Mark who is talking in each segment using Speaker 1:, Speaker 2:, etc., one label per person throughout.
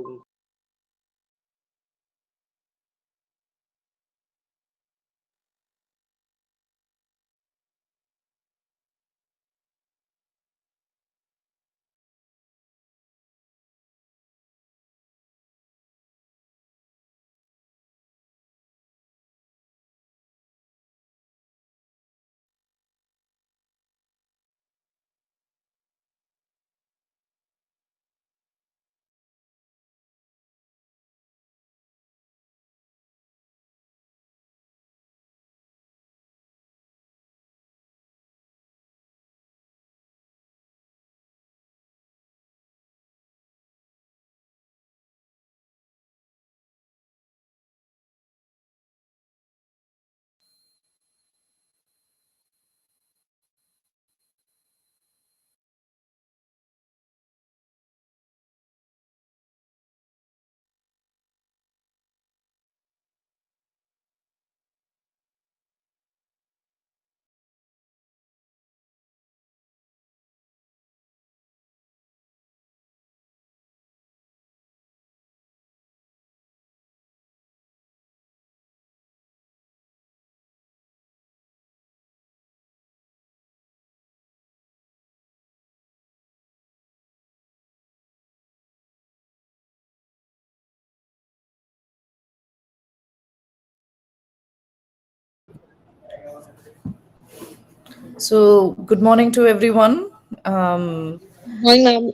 Speaker 1: room.
Speaker 2: So, good morning to everyone.
Speaker 3: Hi, ma'am.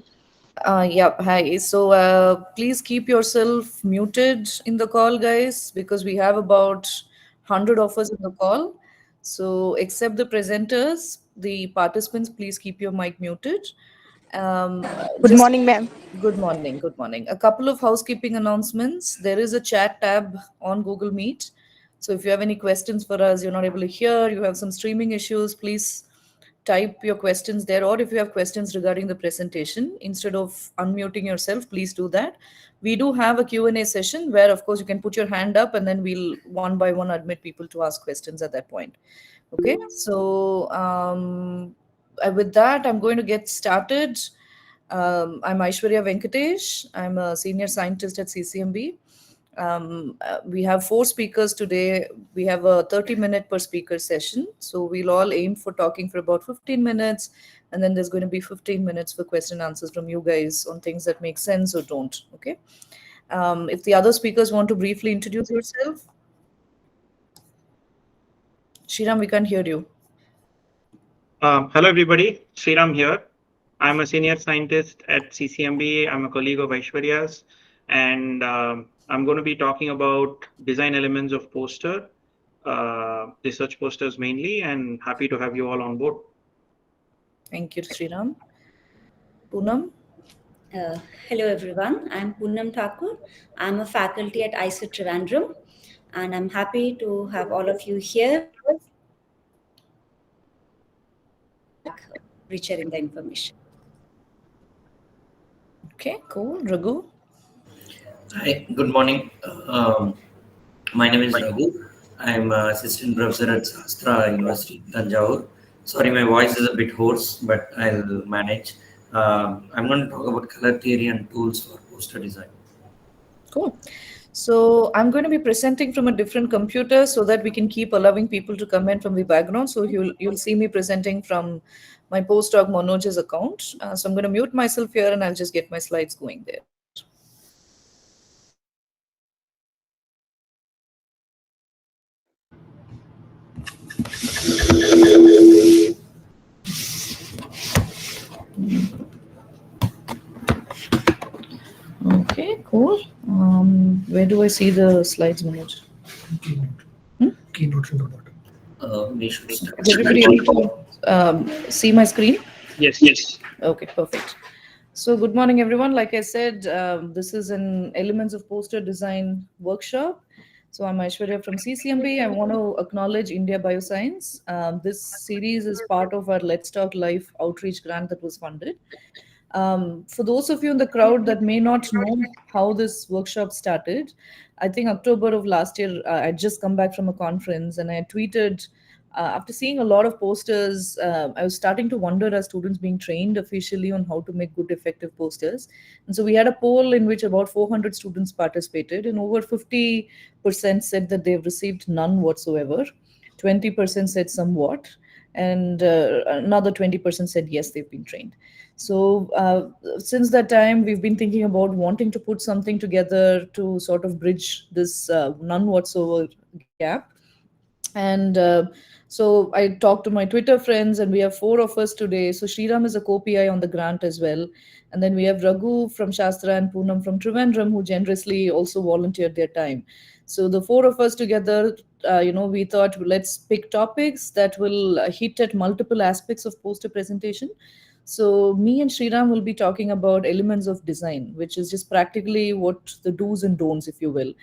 Speaker 2: Yeah, hi. So, please keep yourself muted in the call, guys, because we have about 100 of us in the call. So, except the presenters, the participants, please keep your mic muted.
Speaker 3: Good
Speaker 2: Just
Speaker 3: morning, ma'am.
Speaker 2: good morning. Good morning. A couple of housekeeping announcements. There is a chat tab on Google Meet. So if you have any questions for us, you're not able to hear, you have some streaming issues, please type your questions there. Or if you have questions regarding the presentation, instead of unmuting yourself, please do that. We do have a Q&A session where, of course, you can put your hand up and then we'll one by one admit people to ask questions at that point. Okay, so with that, I'm going to get started. I'm Aishwarya Venkatesh. I'm a senior scientist at CCMB. We have four speakers today. We have a 30-minute per speaker session. So we'll all aim for talking for about 15 minutes. And then there's going to be 15 minutes for question and answers from you guys on things that make sense or don't. Okay. If the other speakers want to briefly introduce yourself. Shriram, we can't hear you.
Speaker 1: Hello, everybody. Sriram here. I'm a senior scientist at CCMB. I'm a colleague of Aishwarya's, and I'm going to be talking about design elements of poster, research posters mainly, and happy to have you all on board.
Speaker 2: Thank you, Sriram. Poonam.
Speaker 4: Hello everyone, I'm Poonam Thakur. I'm a faculty at ICE Trivandrum and I'm happy to have all of you here resharing the information.
Speaker 2: Okay, cool. Raghu.
Speaker 5: Hi, good morning. My name is Raghu. I'm assistant professor at Sastra University, Tanjavur. Sorry, my voice is a bit hoarse, but I'll manage. I'm going to talk about color theory and tools for poster design.
Speaker 2: Cool. So I'm going to be presenting from a different computer so that we can keep allowing people to comment from the background. So you'll see me presenting from my postdoc Manoj's account. So I'm going to mute myself here and I'll just get my slides going there. Okay, cool. Where do I see the slides, Manoj?
Speaker 6: Keynote in the bottom.
Speaker 5: We should start.
Speaker 2: Is everybody able to see my screen?
Speaker 1: Yes.
Speaker 2: Okay, perfect. So good morning, everyone. Like I said, this is an Elements of Poster Design workshop. So I'm Aishwarya from CCMB. I want to acknowledge India Bioscience. This series is part of our Let's Talk Life outreach grant that was funded. For those of you in the crowd that may not know how this workshop started, I think October of last year, I had just come back from a conference and I tweeted After seeing a lot of posters, I was starting to wonder, as students being trained officially on how to make good, effective posters. And so we had a poll in which about 400 students participated, and over 50% said that they've received none whatsoever. 20% said somewhat, and another 20% said yes, they've been trained. So since that time, we've been thinking about wanting to put something together to sort of bridge this none whatsoever gap. And so I talked to my Twitter friends, and we have 4 of us today. So Sriram is a co-PI on the grant as well. And then we have Raghu from Shastra and Poonam from Trivandrum, who generously also volunteered their time. So the 4 of us together, we thought, let's pick topics that will hit at multiple aspects of poster presentation. So me and Sriram will be talking about elements of design, which is just practically what the do's and don'ts, if you will,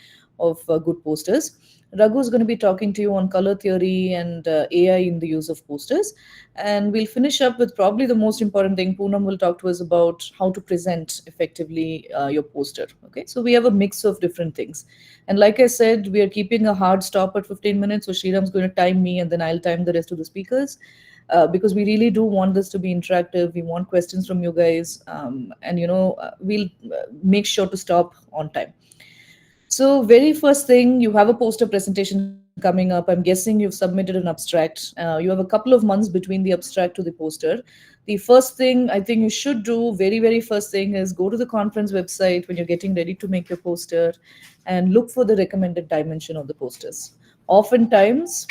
Speaker 2: of good posters. Raghu is going to be talking to you on color theory and AI in the use of posters. And we'll finish up with probably the most important thing. Poonam will talk to us about how to present effectively your poster. Okay, so we have a mix of different things. And like I said, we are keeping a hard stop at 15 minutes. So Sriram's going to time me, and then I'll time the rest of the speakers. Because we really do want this to be interactive. We want questions from you guys. And, we'll make sure to stop on time. So very first thing, you have a poster presentation coming up. I'm guessing you've submitted an abstract. You have a couple of months between the abstract to the poster. The first thing I think you should do, very, very first thing, is go to the conference website when you're getting ready to make your poster and look for the recommended dimension of the posters. Oftentimes,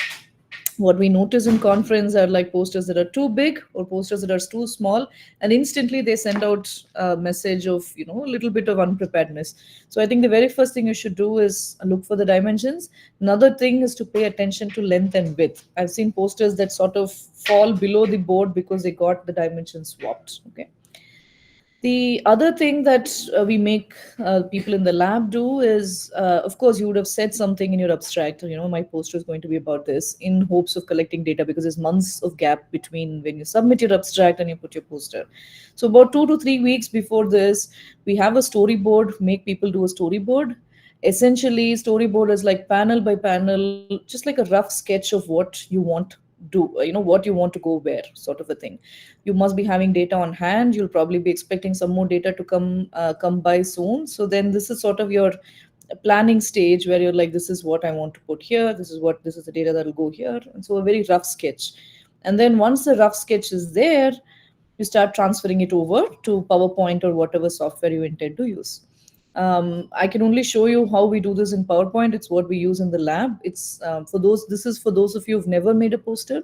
Speaker 2: what we notice in conference are like posters that are too big or posters that are too small, and instantly they send out a message of a little bit of unpreparedness. So I think the very first thing you should do is look for the dimensions. Another thing is to pay attention to length and width. I've seen posters that sort of fall below the board because they got the dimensions swapped. Okay. The other thing that we make people in the lab do is, of course, you would have said something in your abstract, my poster is going to be about this, in hopes of collecting data, because there's months of gap between when you submit your abstract and you put your poster. So about 2 to 3 weeks before this, we have a storyboard, make people do a storyboard. Essentially, storyboard is like panel by panel, just like a rough sketch of what you want what you want to go where, sort of a thing. You must be having data on hand. You'll probably be expecting some more data to come by soon. So then this is sort of your planning stage where you're like, this is what I want to put here, this is the data that will go here. And so a very rough sketch. And then once the rough sketch is there, you start transferring it over to PowerPoint or whatever software you intend to use. I can only show you how we do this in PowerPoint. It's what we use in the lab. This is for those of you who've never made a poster.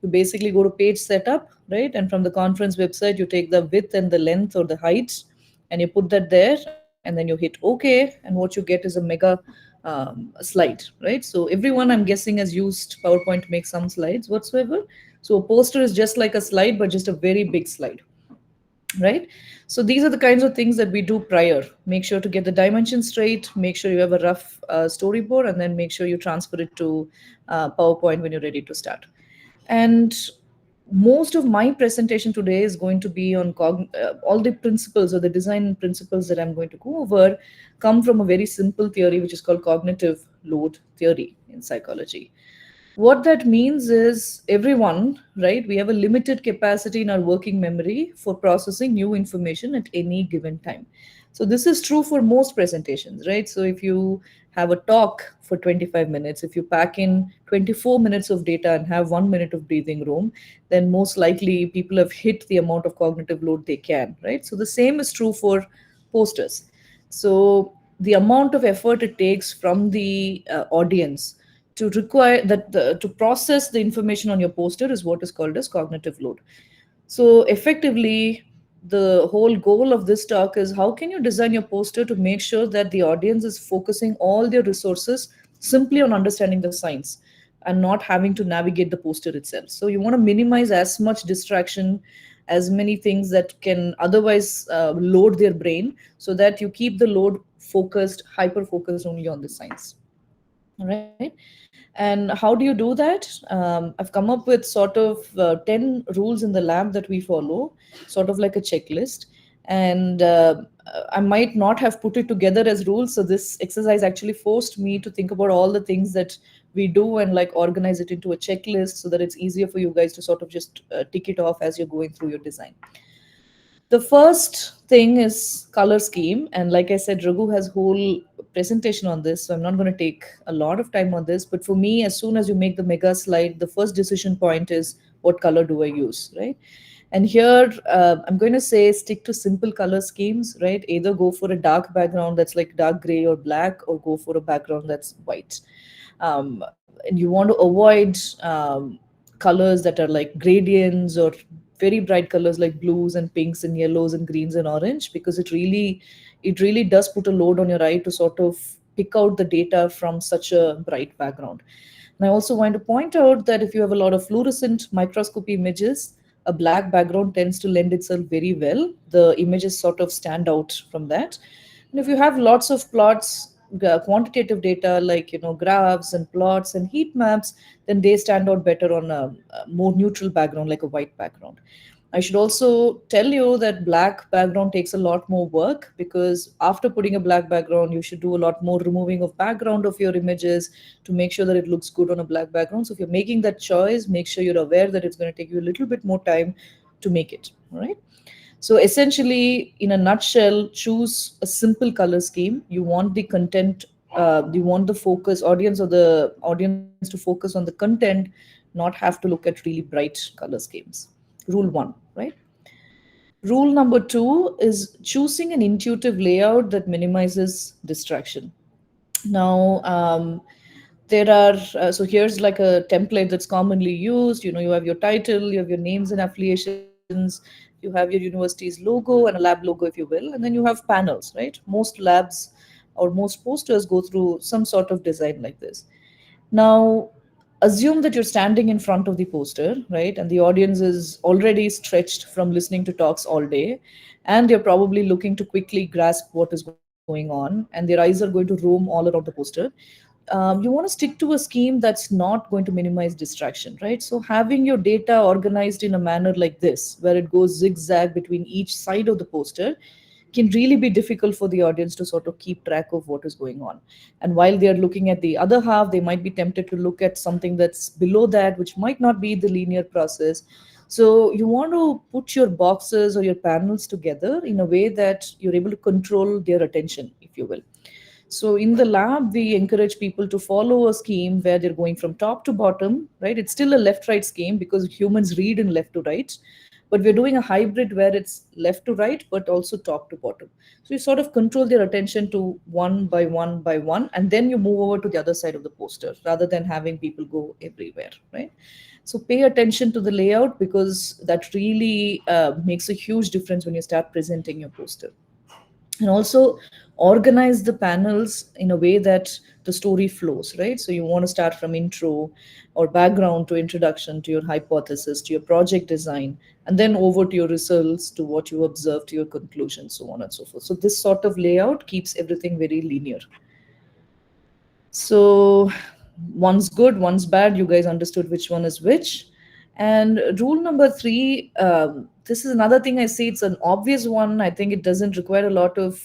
Speaker 2: You basically go to page setup, right? And from the conference website, you take the width and the length or the height, and you put that there, and then you hit OK, and what you get is a mega slide, right? So everyone, I'm guessing, has used PowerPoint to make some slides whatsoever. So a poster is just like a slide, but just a very big slide. Right? So these are the kinds of things that we do prior. Make sure to get the dimensions straight, make sure you have a rough storyboard, and then make sure you transfer it to PowerPoint when you're ready to start. And most of my presentation today is going to be on all the principles, or the design principles that I'm going to go over, come from a very simple theory, which is called cognitive load theory in psychology. What that means is everyone, right, we have a limited capacity in our working memory for processing new information at any given time. So this is true for most presentations, right? So if you have a talk for 25 minutes, if you pack in 24 minutes of data and have 1 minute of breathing room, then most likely people have hit the amount of cognitive load they can, right? So the same is true for posters. So the amount of effort it takes from the audience to require that to process the information on your poster is what is called as cognitive load. So effectively, the whole goal of this talk is how can you design your poster to make sure that the audience is focusing all their resources simply on understanding the science and not having to navigate the poster itself. So you want to minimize as much distraction, as many things that can otherwise load their brain, so that you keep the load focused, hyper focused only on the science. All right. And how do you do that? I've come up with sort of 10 rules in the lab that we follow, sort of like a checklist. And I might not have put it together as rules. So this exercise actually forced me to think about all the things that we do and like organize it into a checklist so that it's easier for you guys to sort of just tick it off as you're going through your design. The first thing is color scheme, and like I said, Raghu has whole presentation on this, so I'm not going to take a lot of time on this. But for me, as soon as you make the mega slide, the first decision point is what color do I use, right? And here I'm going to say stick to simple color schemes, right? Either go for a dark background that's like dark gray or black, or go for a background that's white. And you want to avoid colors that are like gradients or very bright colors like blues and pinks and yellows and greens and orange, because it really does put a load on your eye to sort of pick out the data from such a bright background. And I also want to point out that if you have a lot of fluorescent microscopy images, a black background tends to lend itself very well. The images sort of stand out from that. And if you have lots of plots, quantitative data like graphs and plots and heat maps, then they stand out better on a more neutral background like a white background. I should also tell you that black background takes a lot more work, because after putting a black background, you should do a lot more removing of background of your images to make sure that it looks good on a black background. So if you're making that choice, make sure you're aware that it's going to take you a little bit more time to make it. All right. So essentially, in a nutshell, choose a simple color scheme. You want the content, you want the focus audience or the audience to focus on the content, not have to look at really bright color schemes. Rule one, right? Rule number two is choosing an intuitive layout that minimizes distraction. Now, there are so here's like a template that's commonly used. You have your title, you have your names and affiliations, you have your university's logo and a lab logo, if you will, and then you have panels, right? Most labs or most posters go through some sort of design like this. Now, assume that you're standing in front of the poster, right? And the audience is already stretched from listening to talks all day, and they're probably looking to quickly grasp what is going on, and their eyes are going to roam all around the poster. You want to stick to a scheme that's not going to minimize distraction, right? So having your data organized in a manner like this, where it goes zigzag between each side of the poster, can really be difficult for the audience to sort of keep track of what is going on. And while they are looking at the other half, they might be tempted to look at something that's below that, which might not be the linear process. So you want to put your boxes or your panels together in a way that you're able to control their attention, if you will. So in the lab, we encourage people to follow a scheme where they're going from top to bottom, right? It's still a left-right scheme because humans read in left to right, but we're doing a hybrid where it's left to right, but also top to bottom. So you sort of control their attention to one by one by one, and then you move over to the other side of the poster rather than having people go everywhere, right? So pay attention to the layout, because that really makes a huge difference when you start presenting your poster. And also organize the panels in a way that the story flows, right? So you want to start from intro or background to introduction to your hypothesis to your project design, and then over to your results, to what you observe, to your conclusion, so on and so forth. So this sort of layout keeps everything very linear. So one's good, one's bad. You guys understood which one is which. And rule number three, this is another thing I see. It's an obvious one. I think it doesn't require a lot of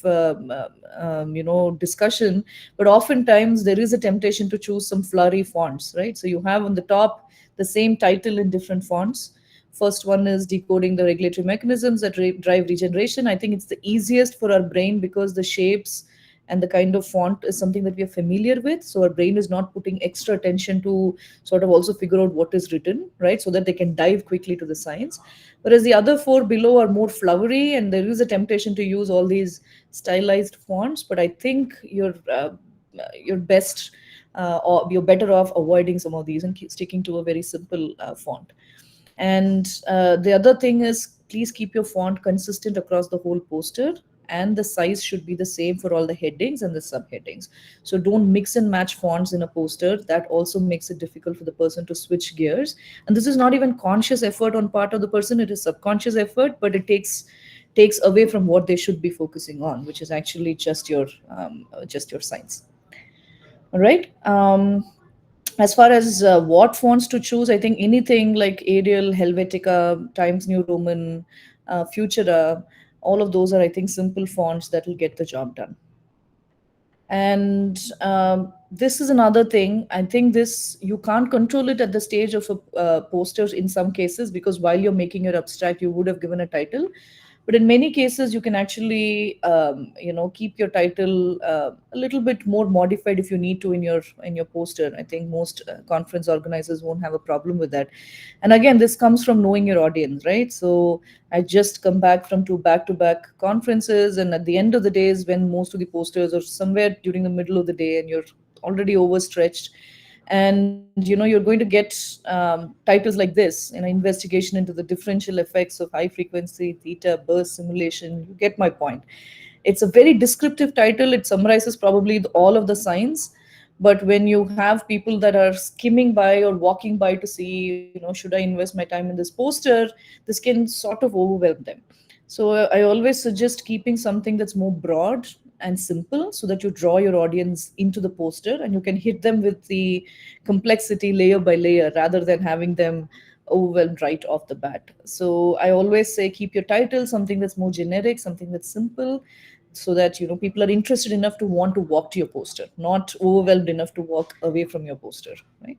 Speaker 2: discussion, but oftentimes there is a temptation to choose some flurry fonts, right? So you have on the top the same title in different fonts. First one is decoding the regulatory mechanisms that drive regeneration. I think it's the easiest for our brain because the shapes and the kind of font is something that we are familiar with. So our brain is not putting extra attention to sort of also figure out what is written, right? So that they can dive quickly to the science. Whereas the other four below are more flowery, and there is a temptation to use all these stylized fonts. But I think you're best or you're better off avoiding some of these and sticking to a very simple font. And the other thing is, please keep your font consistent across the whole poster, and the size should be the same for all the headings and the subheadings. So don't mix and match fonts in a poster. That also makes it difficult for the person to switch gears. And this is not even conscious effort on part of the person, it is subconscious effort, but it takes away from what they should be focusing on, which is actually just your science. All right. As far as what fonts to choose, I think anything like Arial, Helvetica, Times New Roman, Futura, all of those are, I think, simple fonts that will get the job done. And this is another thing. I think this, you can't control it at the stage of a poster in some cases, because while you're making your abstract, you would have given a title. But in many cases, you can actually keep your title a little bit more modified if you need to in your poster. I think most conference organizers won't have a problem with that. And again, this comes from knowing your audience, right? So I just come back from two back-to-back conferences, and at the end of the day is when most of the posters are somewhere during the middle of the day, and you're already overstretched. And you're going to get titles like this, investigation into the differential effects of high frequency theta burst simulation. You get my point. It's a very descriptive title. It summarizes probably all of the science. But when you have people that are skimming by or walking by to see, should I invest my time in this poster, this can sort of overwhelm them. So I always suggest keeping something that's more broad and simple, so that you draw your audience into the poster and you can hit them with the complexity layer by layer, rather than having them overwhelmed right off the bat. So I always say keep your title something that's more generic, something that's simple, so that people are interested enough to want to walk to your poster, not overwhelmed enough to walk away from your poster, right?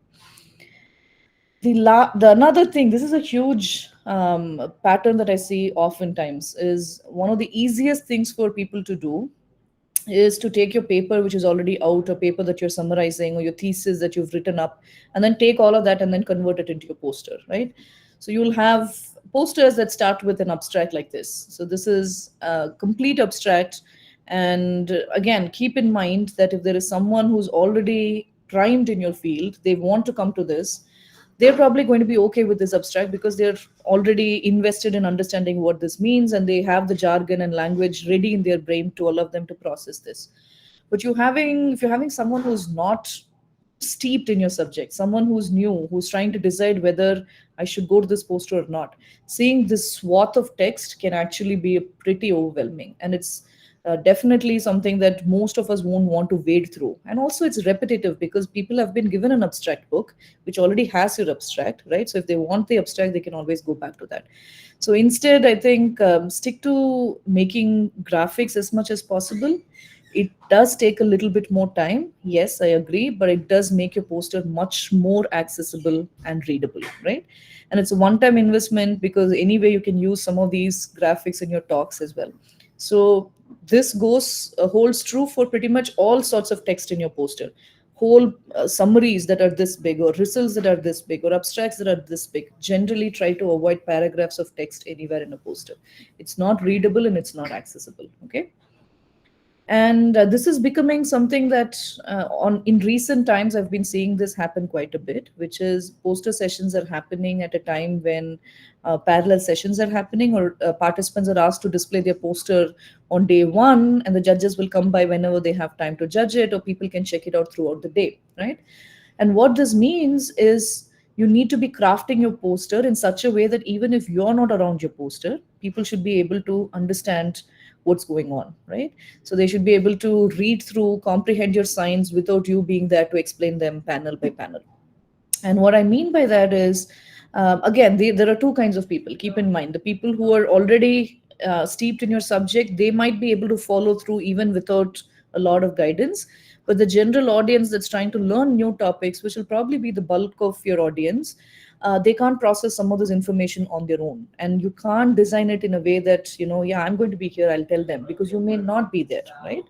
Speaker 2: The another thing, this is a huge pattern that I see oftentimes, is one of the easiest things for people to do is to take your paper which is already out, or paper that you're summarizing, or your thesis that you've written up, and then take all of that and then convert it into your poster, right? So you'll have posters that start with an abstract like this. So this is a complete abstract. And again, keep in mind that if there is someone who's already primed in your field, they want to come to this, they're probably going to be okay with this abstract, because they're already invested in understanding what this means, and they have the jargon and language ready in their brain to allow them to process this. But if you're having someone who's not steeped in your subject, someone who's new, who's trying to decide whether I should go to this poster or not, seeing this swath of text can actually be pretty overwhelming. And it's definitely something that most of us won't want to wade through. And also, it's repetitive, because people have been given an abstract book which already has your abstract, right? So if they want the abstract, they can always go back to that. So instead, I think stick to making graphics as much as possible. It does take a little bit more time, yes, I agree, but it does make your poster much more accessible and readable, right? And it's a one-time investment, because anyway you can use some of these graphics in your talks as well. So this holds true for pretty much all sorts of text in your poster. Whole summaries that are this big, or results that are this big, or abstracts that are this big. Generally try to avoid paragraphs of text anywhere in a poster. It's not readable and it's not accessible, okay? And this is becoming something that in recent times I've been seeing this happen quite a bit, which is poster sessions are happening at a time when parallel sessions are happening, or participants are asked to display their poster on day one, and the judges will come by whenever they have time to judge it, or people can check it out throughout the day, right? And what this means is you need to be crafting your poster in such a way that even if you're not around your poster, people should be able to understand what's going on, right? So they should be able to read through, comprehend your signs without you being there to explain them panel by panel. And what I mean by that is, again, there are two kinds of people. Keep in mind, the people who are already steeped in your subject, they might be able to follow through even without a lot of guidance. But the general audience that's trying to learn new topics, which will probably be the bulk of your audience, they can't process some of this information on their own. And you can't design it in a way that, yeah, I'm going to be here, I'll tell them, because you may not be there, right?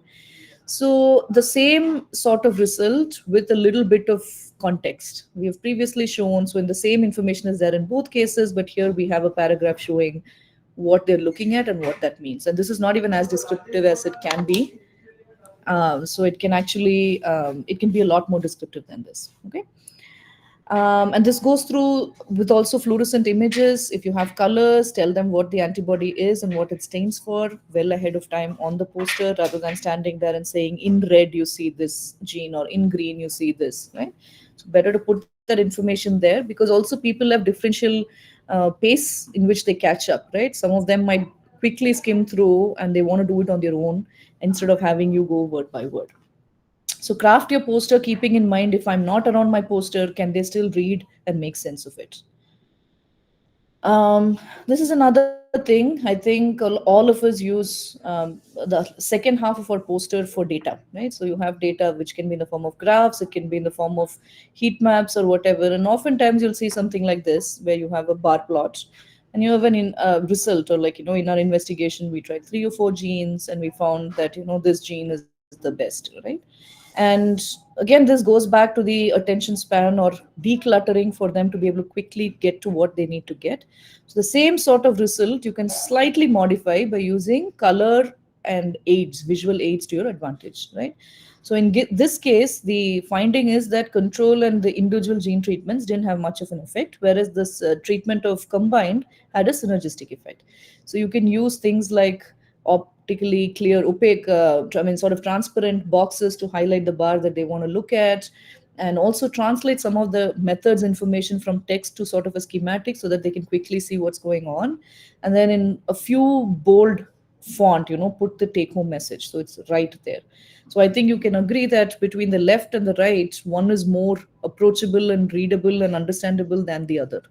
Speaker 2: So the same sort of result with a little bit of context we have previously shown. So in the same information is there in both cases, but here we have a paragraph showing what they're looking at and what that means. And this is not even as descriptive as it can be. So it can actually, it can be a lot more descriptive than this, okay? And this goes through with also fluorescent images. If you have colors, tell them what the antibody is and what it stands for well ahead of time on the poster, rather than standing there and saying in red you see this gene, or in green you see this, right? So better to put that information there, because also people have differential pace in which they catch up, right? Some of them might quickly skim through and they want to do it on their own instead of having you go word by word. So craft your poster keeping in mind, if I'm not around my poster, can they still read and make sense of it? This is another thing. I think all of us use the second half of our poster for data, right? So you have data which can be in the form of graphs, it can be in the form of heat maps or whatever. And oftentimes you'll see something like this where you have a bar plot and you have an result, or like, in our investigation, we tried 3 or 4 genes and we found that, this gene is the best, right? And again, this goes back to the attention span or decluttering for them to be able to quickly get to what they need to get. So the same sort of result you can slightly modify by using color and aids, visual aids to your advantage, right? So in this case, the finding is that control and the individual gene treatments didn't have much of an effect, whereas this treatment of combined had a synergistic effect. So you can use things like optically clear, opaque, sort of transparent boxes to highlight the bar that they want to look at, and also translate some of the methods information from text to sort of a schematic so that they can quickly see what's going on. And then in a few bold font, put the take home message so it's right there. So I think you can agree that between the left and the right, one is more approachable and readable and understandable than the other.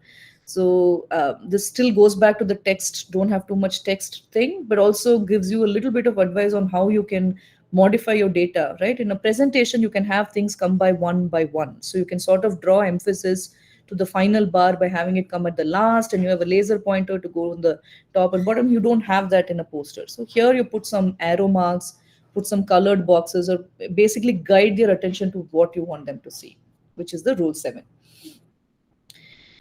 Speaker 2: So this still goes back to the text, don't have too much text thing, but also gives you a little bit of advice on how you can modify your data, right? In a presentation, you can have things come by one. So you can sort of draw emphasis to the final bar by having it come at the last, and you have a laser pointer to go on the top and bottom. You don't have that in a poster. So here you put some arrow marks, put some colored boxes, or basically guide their attention to what you want them to see, which is the rule 7.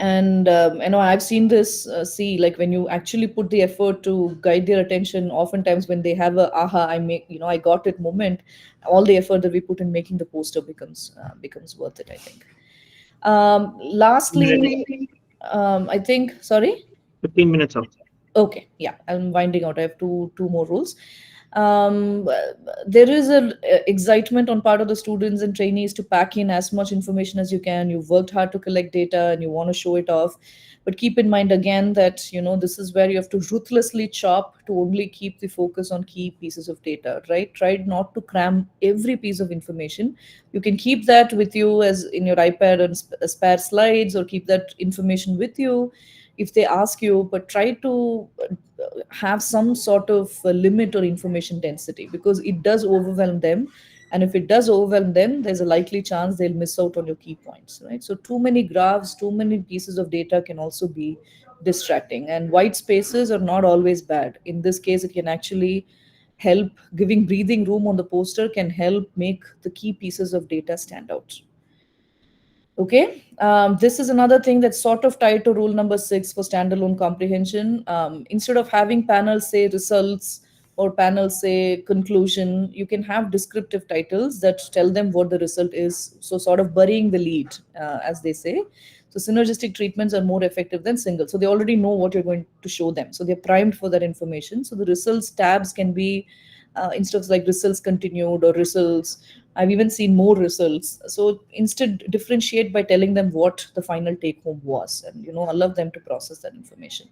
Speaker 2: And I've seen this, see, like when you actually put the effort to guide their attention, oftentimes when they have a aha, I got it moment, all the effort that we put in making the poster becomes worth it, I think. Lastly, I think, sorry,
Speaker 1: 15 minutes out.
Speaker 2: okay, yeah, I'm winding out. I have two more rules. um, there is a excitement on part of the students and trainees to pack in as much information as you can. You've worked hard to collect data and you want to show it off, but keep in mind again that this is where you have to ruthlessly chop to only keep the focus on key pieces of data, right? Try not to cram every piece of information. You can keep that with you as in your iPad and spare slides, or keep that information with you if they ask you, but try to have some sort of limit or information density, because it does overwhelm them. And if it does overwhelm them, there's a likely chance they'll miss out on your key points, right? So too many graphs, too many pieces of data can also be distracting, and white spaces are not always bad. In this case, it can actually help. Giving breathing room on the poster can help make the key pieces of data stand out. Okay, this is another thing that's sort of tied to rule number 6 for standalone comprehension. Instead of having panels say results or panels say conclusion, you can have descriptive titles that tell them what the result is. So, sort of burying the lead, as they say. So, synergistic treatments are more effective than single. So, they already know what you're going to show them. So, they're primed for that information. So, the results tabs can be instead of like results continued or results. I've even seen more results. So instead, differentiate by telling them what the final take home was, and allow them to process that information.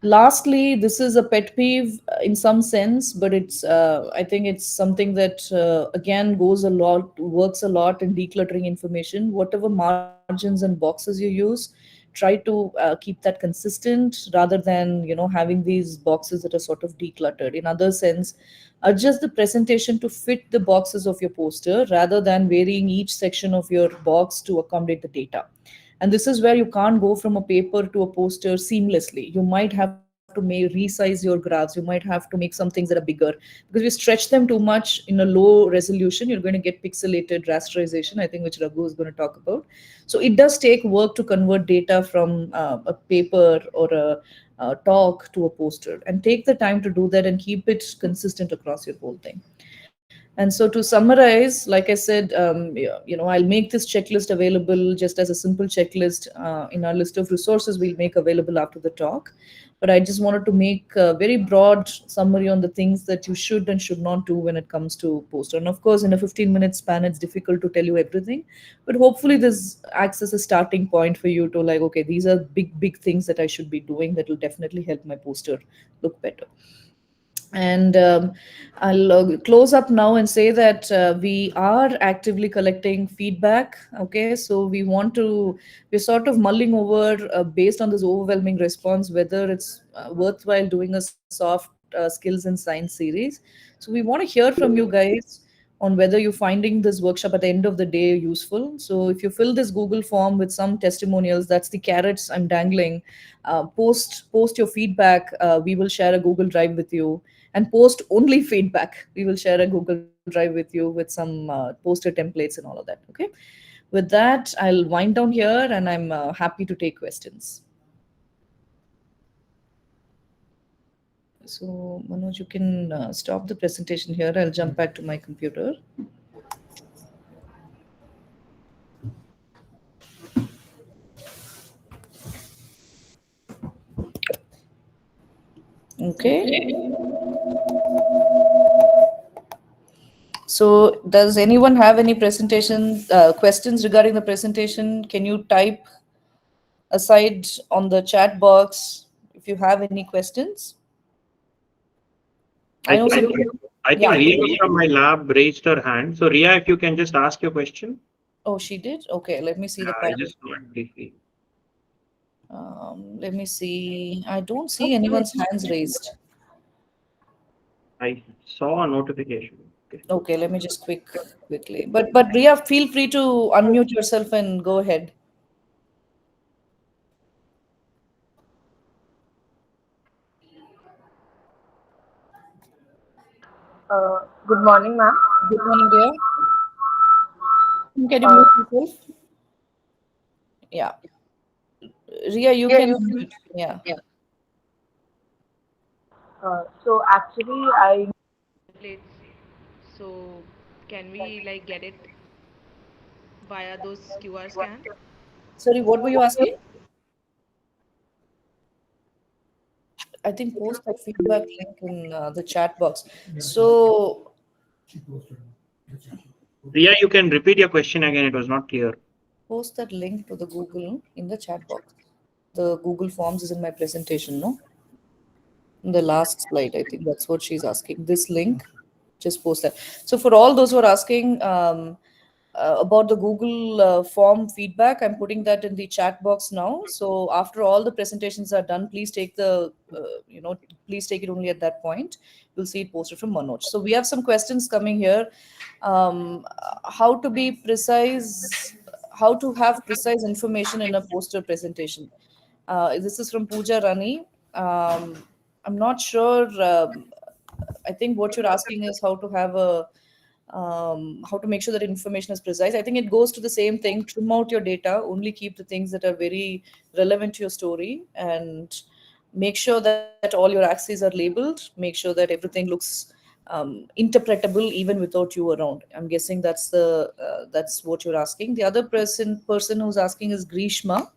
Speaker 2: Lastly, this is a pet peeve in some sense, but it's I think it's something that again works a lot in decluttering information. Whatever margins and boxes you use, try to keep that consistent rather than having these boxes that are sort of decluttered. In other sense, adjust the presentation to fit the boxes of your poster rather than varying each section of your box to accommodate the data. And this is where you can't go from a paper to a poster seamlessly. You might have to resize your graphs. You might have to make some things that are bigger, because we stretch them too much in a low resolution. You're going to get pixelated rasterization, I think, which Raghu is going to talk about. So it does take work to convert data from a paper or a talk to a poster, and take the time to do that and keep it consistent across your whole thing. And so to summarize, like I said, I'll make this checklist available just as a simple checklist in our list of resources we'll make available after the talk. But I just wanted to make a very broad summary on the things that you should and should not do when it comes to poster. And of course, in a 15-minute span, it's difficult to tell you everything. But hopefully this acts as a starting point for you to like, okay, these are big things that I should be doing that will definitely help my poster look better. And I'll close up now and say that we are actively collecting feedback. Okay, so we're sort of mulling over based on this overwhelming response whether it's worthwhile doing a soft skills and science series. So we want to hear from you guys on whether you're finding this workshop at the end of the day useful. So if you fill this Google form with some testimonials, that's the carrots I'm dangling. Post your feedback. We will share a Google Drive with you, and post only feedback. We will share a Google Drive with you with some poster templates and all of that. Okay. With that, I'll wind down here, and I'm happy to take questions. So, Manoj, you can stop the presentation here. I'll jump back to my computer. Okay. So, does anyone have any presentation questions regarding the presentation? Can you type aside on the chat box if you have any questions? I know some.
Speaker 1: I think
Speaker 2: Yeah.
Speaker 1: Ria from my lab raised her hand. So Ria, if you can just ask your question.
Speaker 2: Oh, she did? Okay, let me see the
Speaker 1: I
Speaker 2: panel.
Speaker 1: just saw it briefly.
Speaker 2: Let me see. I don't see anyone's hands raised.
Speaker 1: I saw a notification. Okay.
Speaker 2: Okay, let me just quickly. But Ria, feel free to unmute yourself and go ahead.
Speaker 3: Good morning, ma'am.
Speaker 2: Good morning, Ria. Can you mute yourself? Yeah. Ria, you can mute. Yeah.
Speaker 3: So actually, I
Speaker 6: templates. So can we like get it via those QR scan?
Speaker 2: Sorry, what were you asking? I think post that feedback link in the chat box. So,
Speaker 1: Ria, you can repeat your question again. It was not clear.
Speaker 2: post that link to the Google in the chat box. The Google Forms is in my presentation, no? In the last slide, I think that's what she's asking. This link, just post that. So for all those who are asking about the Google form feedback, I'm putting that in the chat box now. So after all the presentations are done, please take please take it only at that point. You'll see it posted from Manoj. So we have some questions coming here. How to be precise, how to have precise information in a poster presentation. This is from Pooja Rani. I'm not sure. I think what you're asking is how to have a how to make sure that information is precise. I think it goes to the same thing. Trim out your data. Only keep the things that are very relevant to your story, and make sure that all your axes are labeled. Make sure that everything looks interpretable even without you around. I'm guessing that's what you're asking. The other person who's asking is Grishma.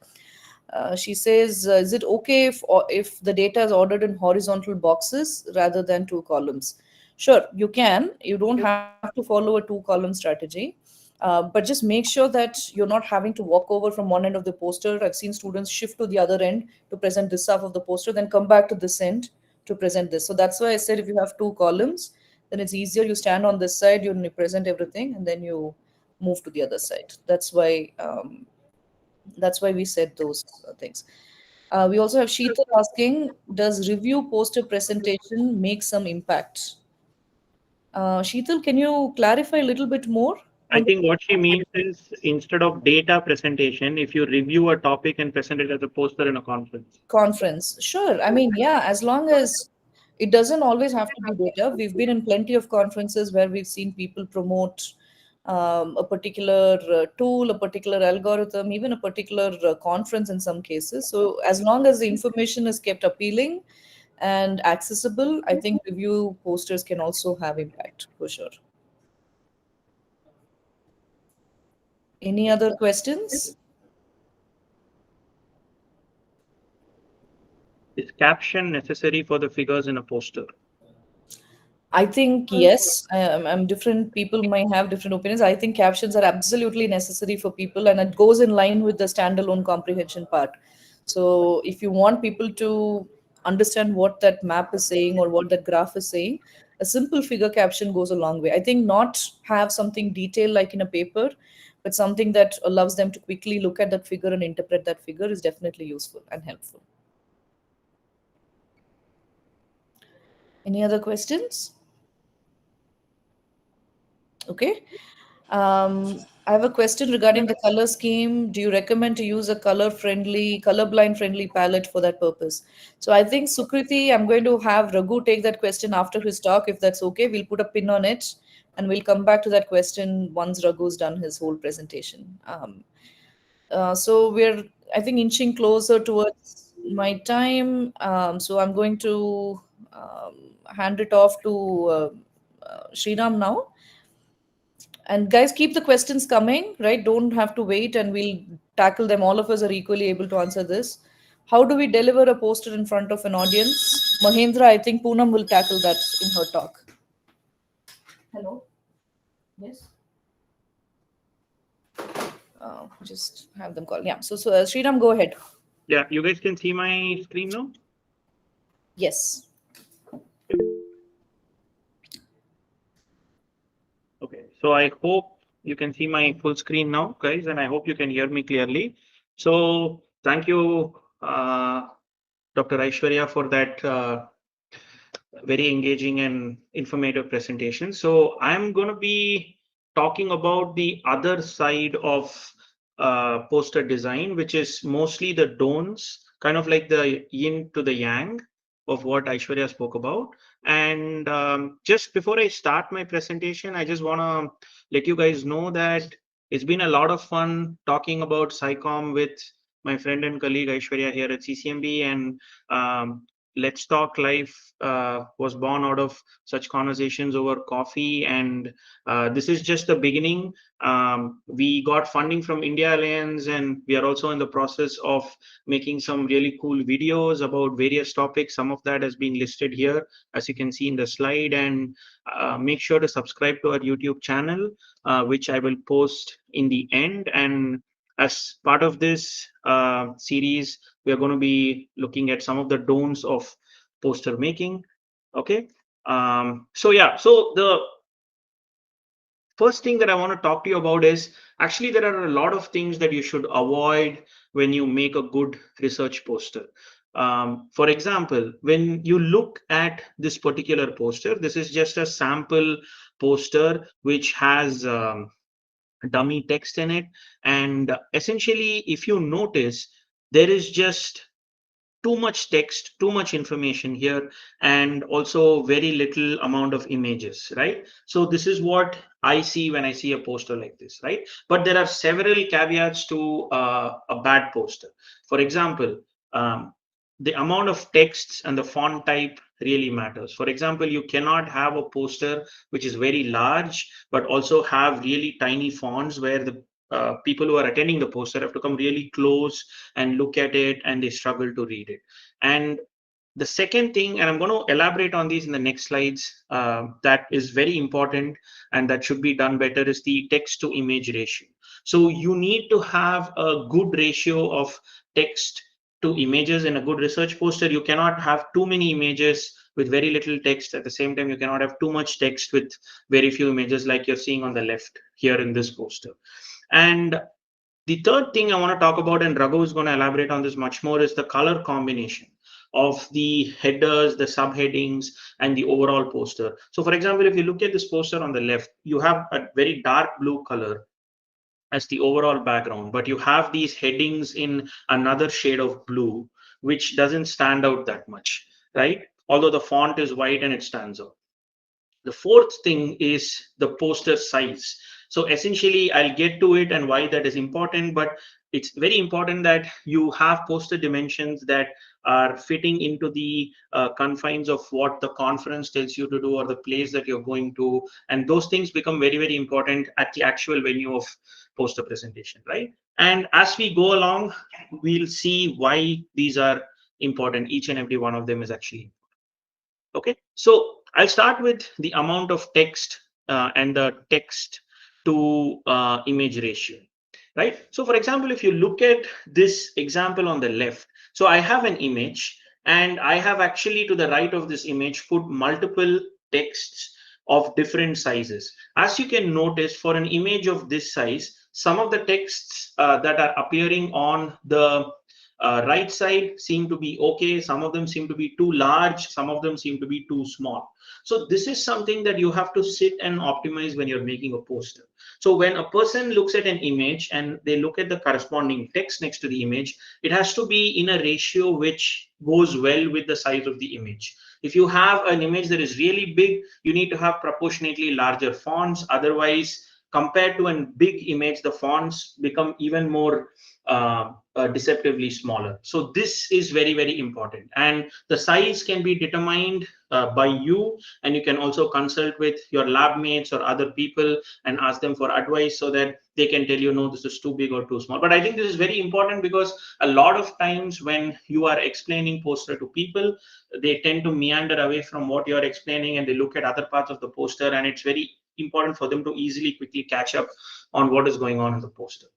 Speaker 2: She says, "Is it okay if the data is ordered in horizontal boxes rather than two columns?" Sure, you can. You don't have to follow a two-column strategy, but just make sure that you're not having to walk over from one end of the poster. I've seen students shift to the other end to present this half of the poster, then come back to this end to present this. So that's why I said if you have two columns, then it's easier. You stand on this side, you present everything, and then you move to the other side. That's why we said those things. We also have Sheetal asking, does review poster presentation make some impact? Sheetal, can you clarify a little bit more?
Speaker 1: I think what she means is instead of data presentation, if you review a topic and present it as a poster in a conference.
Speaker 2: Conference. Sure. I mean, yeah, as long as it doesn't always have to be data. We've been in plenty of conferences where we've seen people promote a particular tool, a particular algorithm, even a particular conference in some cases. So as long as the information is kept appealing and accessible, I think review posters can also have impact for sure. Any other questions?
Speaker 1: Is caption necessary for the figures in a poster?
Speaker 2: I think yes. I'm different. People might have different opinions. I think captions are absolutely necessary for people, and it goes in line with the standalone comprehension part. So if you want people to understand what that map is saying or what that graph is saying, a simple figure caption goes a long way. I think not have something detailed like in a paper, but something that allows them to quickly look at that figure and interpret that figure is definitely useful and helpful. Any other questions? Okay. I have a question regarding the color scheme. Do you recommend to use a colorblind friendly palette for that purpose? So I think Sukriti, I'm going to have Raghu take that question after his talk, if that's okay. We'll put a pin on it and we'll come back to that question once Raghu's done his whole presentation. So we're, I think, inching closer towards my time. So I'm going to hand it off to Sriram now. And guys, keep the questions coming, right? Don't have to wait and we'll tackle them. All of us are equally able to answer this. How do we deliver a poster in front of an audience? Mahendra, I think Poonam will tackle that in her talk. Hello? Yes? Just have them call. Yeah. So Sriram, go ahead.
Speaker 1: Yeah, you guys can see my screen now?
Speaker 2: Yes.
Speaker 1: Okay, so I hope you can see my full screen now, guys, and I hope you can hear me clearly. So thank you, Dr. Aishwarya, for that very engaging and informative presentation. So I'm going to be talking about the other side of poster design, which is mostly the don'ts, kind of like the yin to the yang of what Aishwarya spoke about. And just before I start my presentation, I just want to let you guys know that it's been a lot of fun talking about SciComm with my friend and colleague Aishwarya here at CCMB. And Let's Talk Live was born out of such conversations over coffee. And this is just the beginning. We got funding from India Alliance, and we are also in the process of making some really cool videos about various topics. Some of that has been listed here, as you can see in the slide. And make sure to subscribe to our YouTube channel, which I will post in the end. And as part of this series, we are going to be looking at some of the don'ts of poster making. Okay. So the first thing that I want to talk to you about is actually there are a lot of things that you should avoid when you make a good research poster. For example, when you look at this particular poster, this is just a sample poster which has dummy text in it. And essentially, if you notice, there is just too much text, too much information here, and also very little amount of images, right? So this is what I see when I see a poster like this, right? But there are several caveats to a bad poster. For example, the amount of texts and the font type really matters. For example, you cannot have a poster which is very large, but also have really tiny fonts where the people who are attending the poster have to come really close and look at it, and they struggle to read it. And the second thing, and I'm going to elaborate on these in the next slides, that is very important and that should be done better, is the text to image ratio. So you need to have a good ratio of text to images in a good research poster. You cannot have too many images with very little text. At the same time, you cannot have too much text with very few images, like you're seeing on the left here in this poster. And the third thing I want to talk about, and Raghu is going to elaborate on this much more, is the color combination of the headers, the subheadings, and the overall poster. So for example, if you look at this poster on the left, you have a very dark blue color as the overall background, but you have these headings in another shade of blue, which doesn't stand out that much, right? Although the font is white and it stands out. The fourth thing is the poster size. So essentially, I'll get to it and why that is important, but it's very important that you have poster dimensions that are fitting into the confines of what the conference tells you to do or the place that you're going to. And those things become very, very important at the actual venue of poster presentation, right? And as we go along, we'll see why these are important. Each and every one of them is actually okay. So I'll start with the amount of text and the text to image ratio, right? So for example, if you look at this example on the left, so I have an image And I have actually, to the right of this image, put multiple texts of different sizes. As you can notice, for an image of this size, some of the texts that are appearing on the right side seem to be okay. Some of them seem to be too large. Some of them seem to be too small. So this is something that you have to sit and optimize when you're making a poster. So when a person looks at an image and they look at the corresponding text next to the image, it has to be in a ratio which goes well with the size of the image. If you have an image that is really big, you need to have proportionately larger fonts. Otherwise, compared to a big image, the fonts become even more deceptively smaller. So this is very, very important. And the size can be determined by you, and you can also consult with your lab mates or other people and ask them for advice so that they can tell you, no, this is too big or too small. But I think this is very important because a lot of times when you are explaining poster to people, they tend to meander away from what you're explaining and they look at other parts of the poster, and it's very important for them to easily quickly catch up on what is going on in the poster.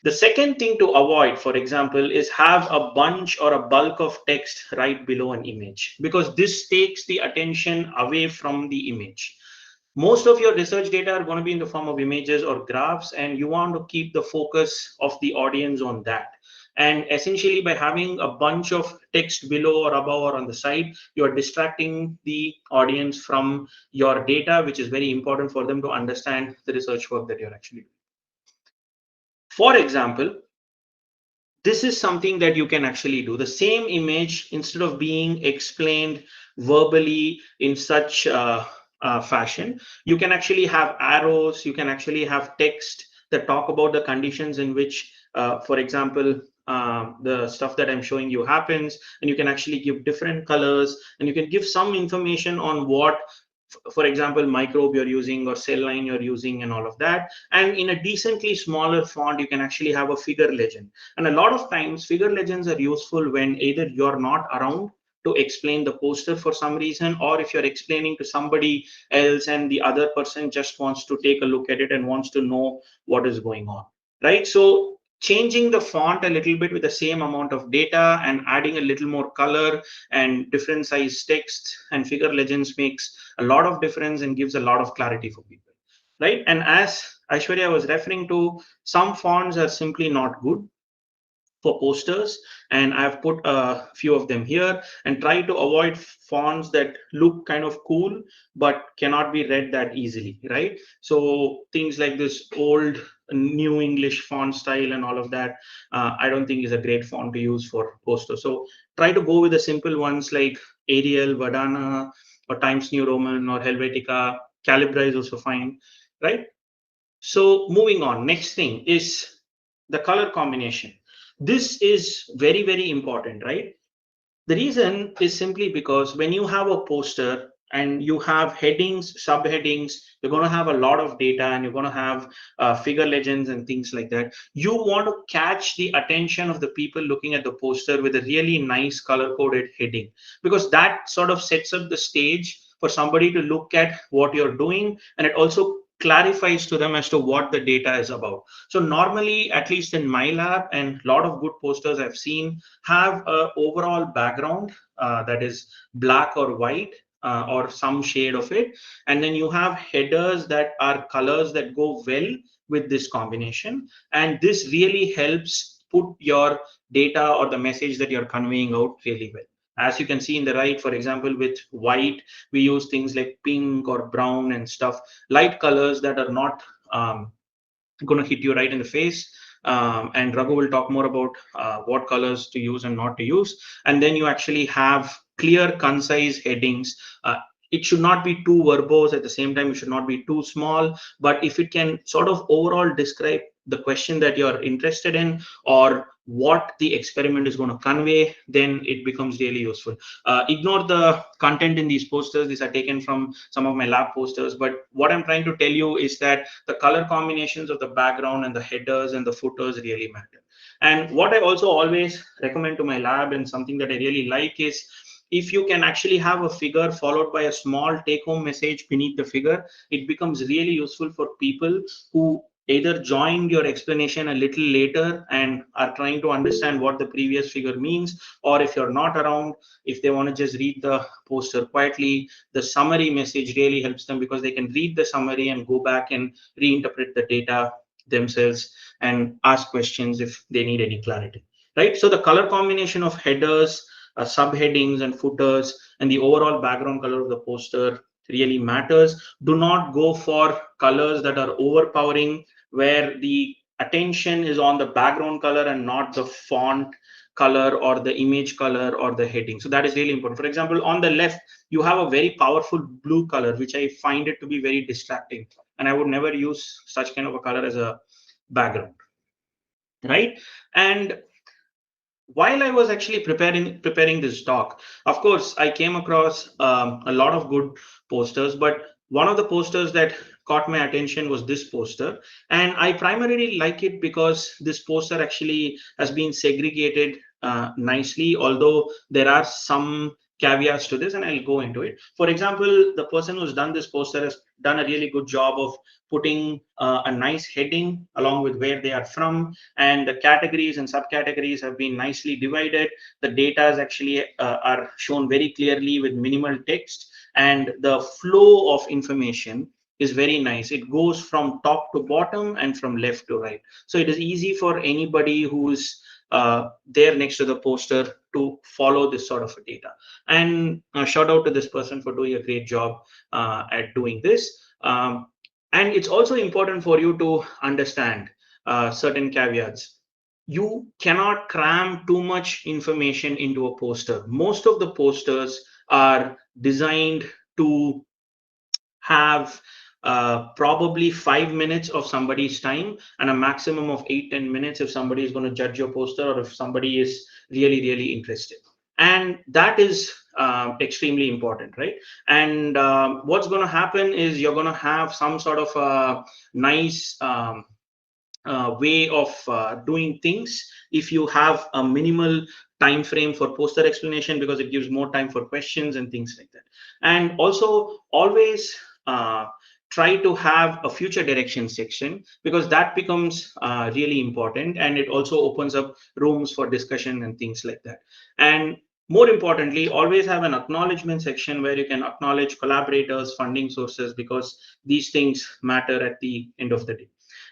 Speaker 1: The second thing to avoid, for example, is have a bunch or a bulk of text right below an image, because this takes the attention away from the image. Most of your research data are going to be in the form of images or graphs, and you want to keep the focus of the audience on that. And essentially, by having a bunch of text below or above or on the side, you are distracting the audience from your data, which is very important for them to understand the research work that you're actually doing. For example, this is something that you can actually do. The same image, instead of being explained verbally in such fashion, you can actually have arrows, you can actually have text that talk about the conditions in which, for example, the stuff that I'm showing you happens, and you can actually give different colors, and you can give some information on what, for example, microbe you're using or cell line you're using and all of that. And in a decently smaller font, you can actually have a figure legend. And a lot of times figure legends are useful when either you're not around to explain the poster for some reason, or if you're explaining to somebody else and the other person just wants to take a look at it and wants to know what is going on, right? So changing the font a little bit with the same amount of data and adding a little more color and different size text and figure legends makes a lot of difference and gives a lot of clarity for people, right? And as Aishwarya was referring to, some fonts are simply not good for posters, and I've put a few of them here, and try to avoid fonts that look kind of cool but cannot be read that easily, right? So things like this old New English font style and all of that, I don't think is a great font to use for posters. So try to go with the simple ones like Arial, Verdana, or Times New Roman, or Helvetica. Calibra is also fine, right? So moving on, next thing is the color combination. This is very, very important, right? The reason is simply because when you have a poster and you have headings, subheadings, you're going to have a lot of data, and you're going to have figure legends and things like that. You want to catch the attention of the people looking at the poster with a really nice color coded heading, because that sort of sets up the stage for somebody to look at what you're doing, and it also clarifies to them as to what the data is about. So normally, at least in my lab, and a lot of good posters I've seen have a overall background that is black or white, or some shade of it, and then you have headers that are colors that go well with this combination, and this really helps put your data or the message that you're conveying out really well. As you can see in the right, for example, with white, we use things like pink or brown and stuff, light colors that are not going to hit you right in the face. And Raghu will talk more about what colors to use and not to use. And then you actually have clear, concise headings. It should not be too verbose. At the same time, it should not be too small. But if it can sort of overall describe the question that you're interested in, or what the experiment is going to convey, then it becomes really useful. Ignore the content in these posters. These are taken from some of my lab posters. But what I'm trying to tell you is that the color combinations of the background and the headers and the footers really matter. And what I also always recommend to my lab, and something that I really like, is if you can actually have a figure followed by a small take-home message beneath the figure, it becomes really useful for people who either joined your explanation a little later and are trying to understand what the previous figure means, or if you're not around, if they want to just read the poster quietly, the summary message really helps them, because they can read the summary and go back and reinterpret the data themselves and ask questions if they need any clarity, right? So the color combination of headers, subheadings and footers, and the overall background color of the poster really matters. Do not go for colors that are overpowering, where the attention is on the background color and not the font color or the image color or the heading. So that is really important. For example, on the left, you have a very powerful blue color, which I find it to be very distracting. And I would never use such kind of a color as a background, right? And while I was actually preparing this talk, of course, I came across a lot of good posters, but one of the posters that caught my attention was this poster, and I primarily like it because this poster actually has been segregated nicely, although there are some caveats to this, and I'll go into it. For example, the person who's done this poster has done a really good job of putting a nice heading along with where they are from, and the categories and subcategories have been nicely divided. The data is actually are shown very clearly with minimal text, and the flow of information is very nice. It goes from top to bottom and from left to right. So it is easy for anybody who's there next to the poster to follow this sort of data. And shout out to this person for doing a great job at doing this. And it's also important for you to understand certain caveats. You cannot cram too much information into a poster. Most of the posters are designed to have probably 5 minutes of somebody's time and a maximum of 8-10 minutes if somebody is going to judge your poster, or if somebody is really interested. And that is extremely important, right? And what's going to happen is you're going to have some sort of a nice way of doing things if you have a minimal time frame for poster explanation, because it gives more time for questions and things like that. And also always try to have a future direction section, because that becomes really important, and it also opens up rooms for discussion and things like that. And more importantly, always have an acknowledgement section where you can acknowledge collaborators, funding sources, because these things matter at the end of the day.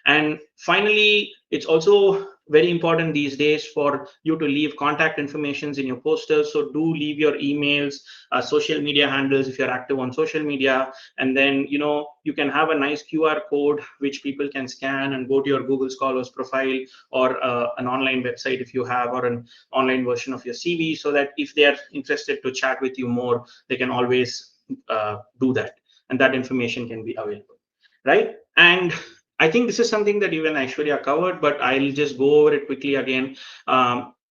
Speaker 1: And finally, it's also very important these days for you to leave contact informations in your posters. So do leave your emails, social media handles if you're active on social media, and then you can have a nice QR code which people can scan and go to your Google Scholars profile, or an online website if you have, or an online version of your CV, so that if they are interested to chat with you more, they can always do that, and that information can be available, right? And I think this is something that even Aishwarya covered, but I'll just go over it quickly again.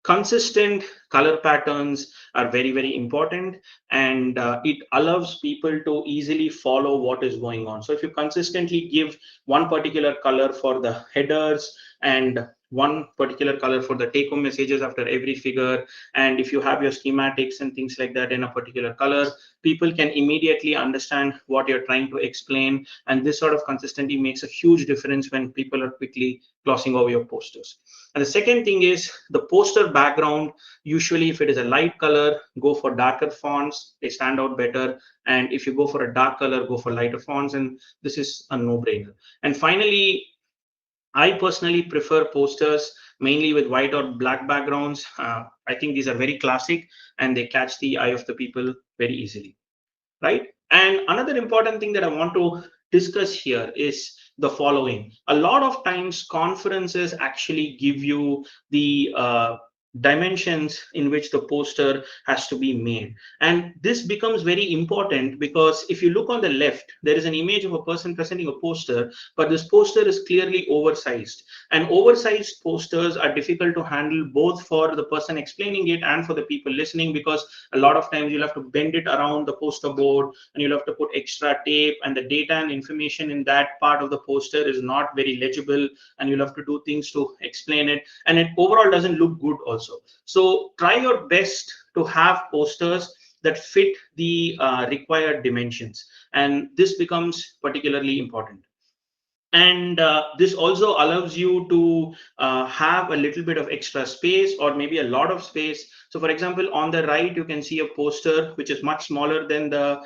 Speaker 1: Consistent color patterns are very important, and it allows people to easily follow what is going on. So if you consistently give one particular color for the headers and one particular color for the take-home messages after every figure, and if you have your schematics and things like that in a particular color, people can immediately understand what you're trying to explain. And this sort of consistency makes a huge difference when people are quickly glossing over your posters. And the second thing is the poster background. Usually if it is a light color, go for darker fonts, they stand out better. And if you go for a dark color, go for lighter fonts, and this is a no-brainer. And finally, I personally prefer posters mainly with white or black backgrounds. I think these are very classic and they catch the eye of the people very easily, right? And another important thing that I want to discuss here is the following. A lot of times conferences actually give you the dimensions in which the poster has to be made, and this becomes very important because if you look on the left, there is an image of a person presenting a poster, but this poster is clearly oversized, and oversized posters are difficult to handle both for the person explaining it and for the people listening, because a lot of times you'll have to bend it around the poster board and you'll have to put extra tape, and the data and information in that part of the poster is not very legible, and you'll have to do things to explain it, and it overall doesn't look good also. So try your best to have posters that fit the required dimensions, and this becomes particularly important. And this also allows you to have a little bit of extra space or maybe a lot of space. So for example, on the right, you can see a poster which is much smaller than the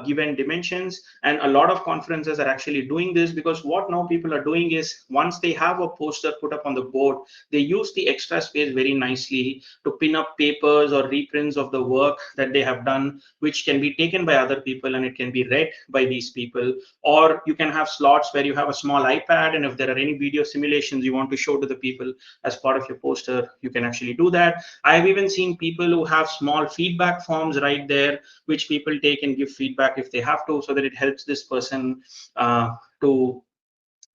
Speaker 1: given dimensions. And a lot of conferences are actually doing this, because what now people are doing is, once they have a poster put up on the board, they use the extra space very nicely to pin up papers or reprints of the work that they have done, which can be taken by other people and it can be read by these people. Or you can have slots where you have a small iPad, and if there are any video simulations you want to show to the people as part of your poster, you can actually do that. I have even seen people who have small feedback forms right there, which people take and give feedback if they have to, so that it helps this person to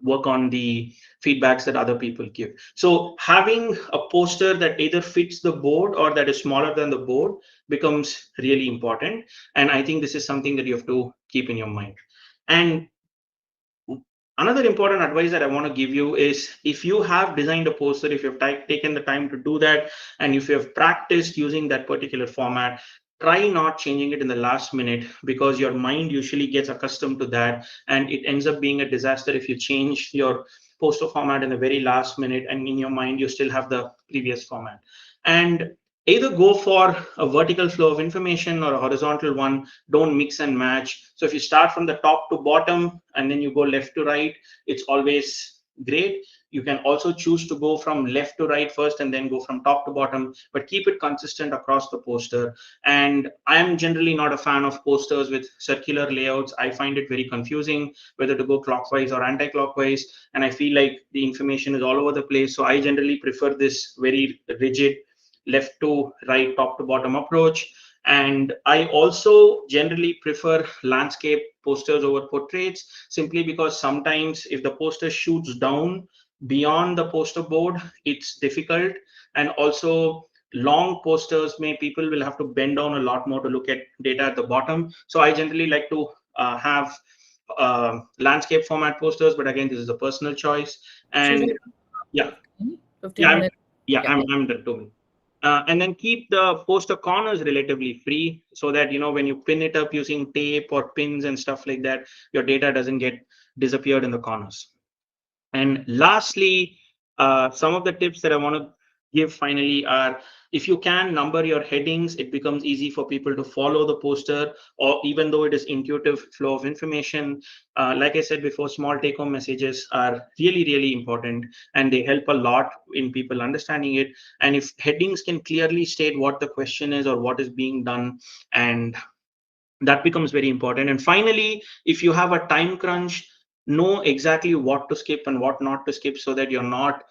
Speaker 1: work on the feedbacks that other people give. So having a poster that either fits the board or that is smaller than the board becomes really important. And I think this is something that you have to keep in your mind. And another important advice that I want to give you is, if you have designed a poster, if you've taken the time to do that, and if you have practiced using that particular format, try not changing it in the last minute, because your mind usually gets accustomed to that, and it ends up being a disaster if you change your poster format in the very last minute and in your mind you still have the previous format. And either go for a vertical flow of information or a horizontal one. Don't mix and match. So if you start from the top to bottom and then you go left to right, it's always great. You can also choose to go from left to right first and then go from top to bottom, but keep it consistent across the poster. And I'm generally not a fan of posters with circular layouts. I find it very confusing whether to go clockwise or anti-clockwise, and I feel like the information is all over the place. So I generally prefer this very rigid left to right, top to bottom approach. And I also generally prefer landscape posters over portraits, simply because sometimes if the poster shoots down beyond the poster board, it's difficult. And also long posters, people will have to bend down a lot more to look at data at the bottom. So I generally like to have landscape format posters, but again, this is a personal choice. And yeah,
Speaker 2: 15
Speaker 1: yeah,
Speaker 2: minutes.
Speaker 1: I'm done 2 minutes. And then keep the poster corners relatively free, so that when you pin it up using tape or pins and stuff like that, your data doesn't get disappeared in the corners. And lastly, some of the tips that I want to give finally are, if you can number your headings, it becomes easy for people to follow the poster, or even though it is intuitive flow of information. Like I said before, small take-home messages are really, really important, and they help a lot in people understanding it. And if headings can clearly state what the question is or what is being done, and that becomes very important. And finally, if you have a time crunch, know exactly what to skip and what not to skip, so that you're not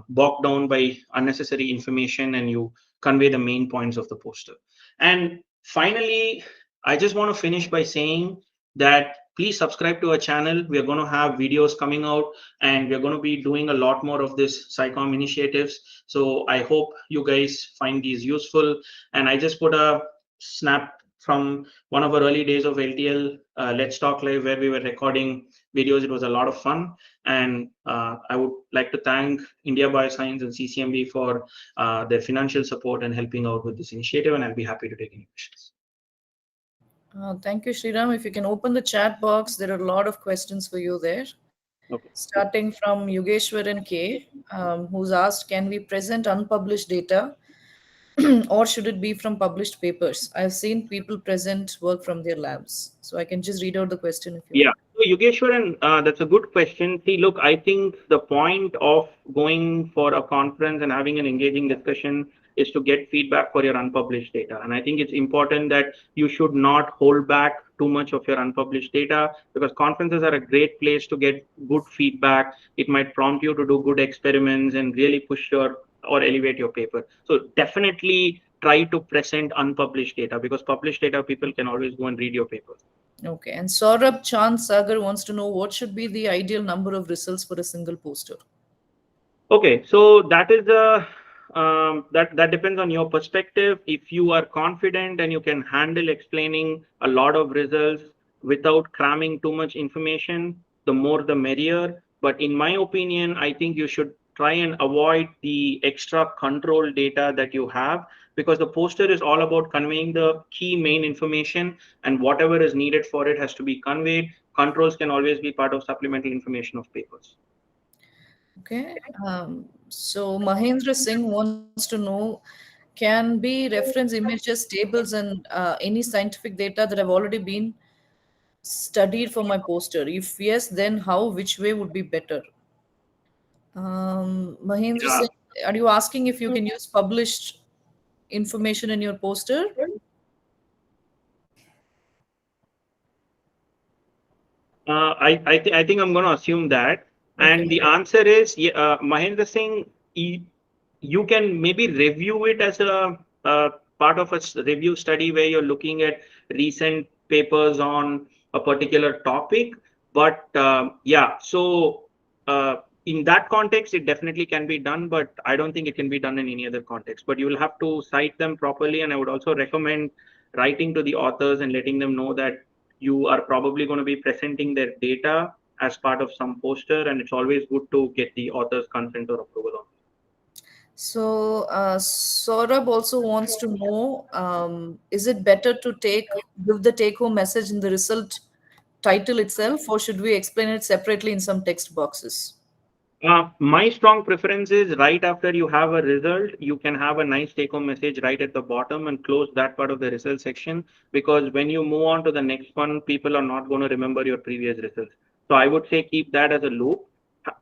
Speaker 1: bogged down by unnecessary information and you convey the main points of the poster. And finally, I just want to finish by saying that please subscribe to our channel. We are going to have videos coming out, and we're going to be doing a lot more of this SciComm initiatives. So I hope you guys find these useful. And I just put a snap from one of our early days of LTL, Let's Talk Live, where we were recording videos. It was a lot of fun. And I would like to thank India Bioscience and CCMB for their financial support and helping out with this initiative. And I'll be happy to take any questions.
Speaker 2: Thank you, Sriram. If you can open the chat box, there are a lot of questions for you there.
Speaker 1: Okay.
Speaker 2: Starting from Yogeshwaran K, who's asked, can we present unpublished data or should it be from published papers? I've seen people present work from their labs. So I can just read out the question if you
Speaker 1: Yeah.
Speaker 2: want.
Speaker 1: So Yogeshwaran, that's a good question. See, look, I think the point of going for a conference and having an engaging discussion is to get feedback for your unpublished data. And I think it's important that you should not hold back too much of your unpublished data, because conferences are a great place to get good feedback. It might prompt you to do good experiments and really push your or elevate your paper. So definitely try to present unpublished data, because published data, people can always go and read your paper.
Speaker 2: Okay. And Saurabh Chand Sagar wants to know what should be the ideal number of results for a single poster.
Speaker 1: Okay, so that is that depends on your perspective. If you are confident and you can handle explaining a lot of results without cramming too much information, the more the merrier. But in my opinion, I think you should try and avoid the extra control data that you have, because the poster is all about conveying the key main information, and whatever is needed for it has to be conveyed. Controls can always be part of supplemental information of papers.
Speaker 2: Okay. So Mahendra Singh wants to know, can be reference images, tables, and any scientific data that have already been studied for my poster? If yes, then how, which way would be better? Mahendra
Speaker 1: Yeah.
Speaker 2: Singh, are you asking if you can use published information in your poster?
Speaker 1: I think I'm going to assume that.
Speaker 2: Okay.
Speaker 1: And the answer is, Mahendra Singh, you can maybe review it as a part of a review study where you're looking at recent papers on a particular topic. But yeah, so in that context, it definitely can be done, but I don't think it can be done in any other context. But you will have to cite them properly. And I would also recommend writing to the authors and letting them know that you are probably going to be presenting their data as part of some poster, and it's always good to get the author's consent or approval on it.
Speaker 2: So Saurabh also wants to know, is it better to give the take-home message in the result title itself, or should we explain it separately in some text boxes?
Speaker 1: My strong preference is right after you have a result, you can have a nice take-home message right at the bottom and close that part of the result section, because when you move on to the next one, people are not going to remember your previous results. So I would say keep that as a loop.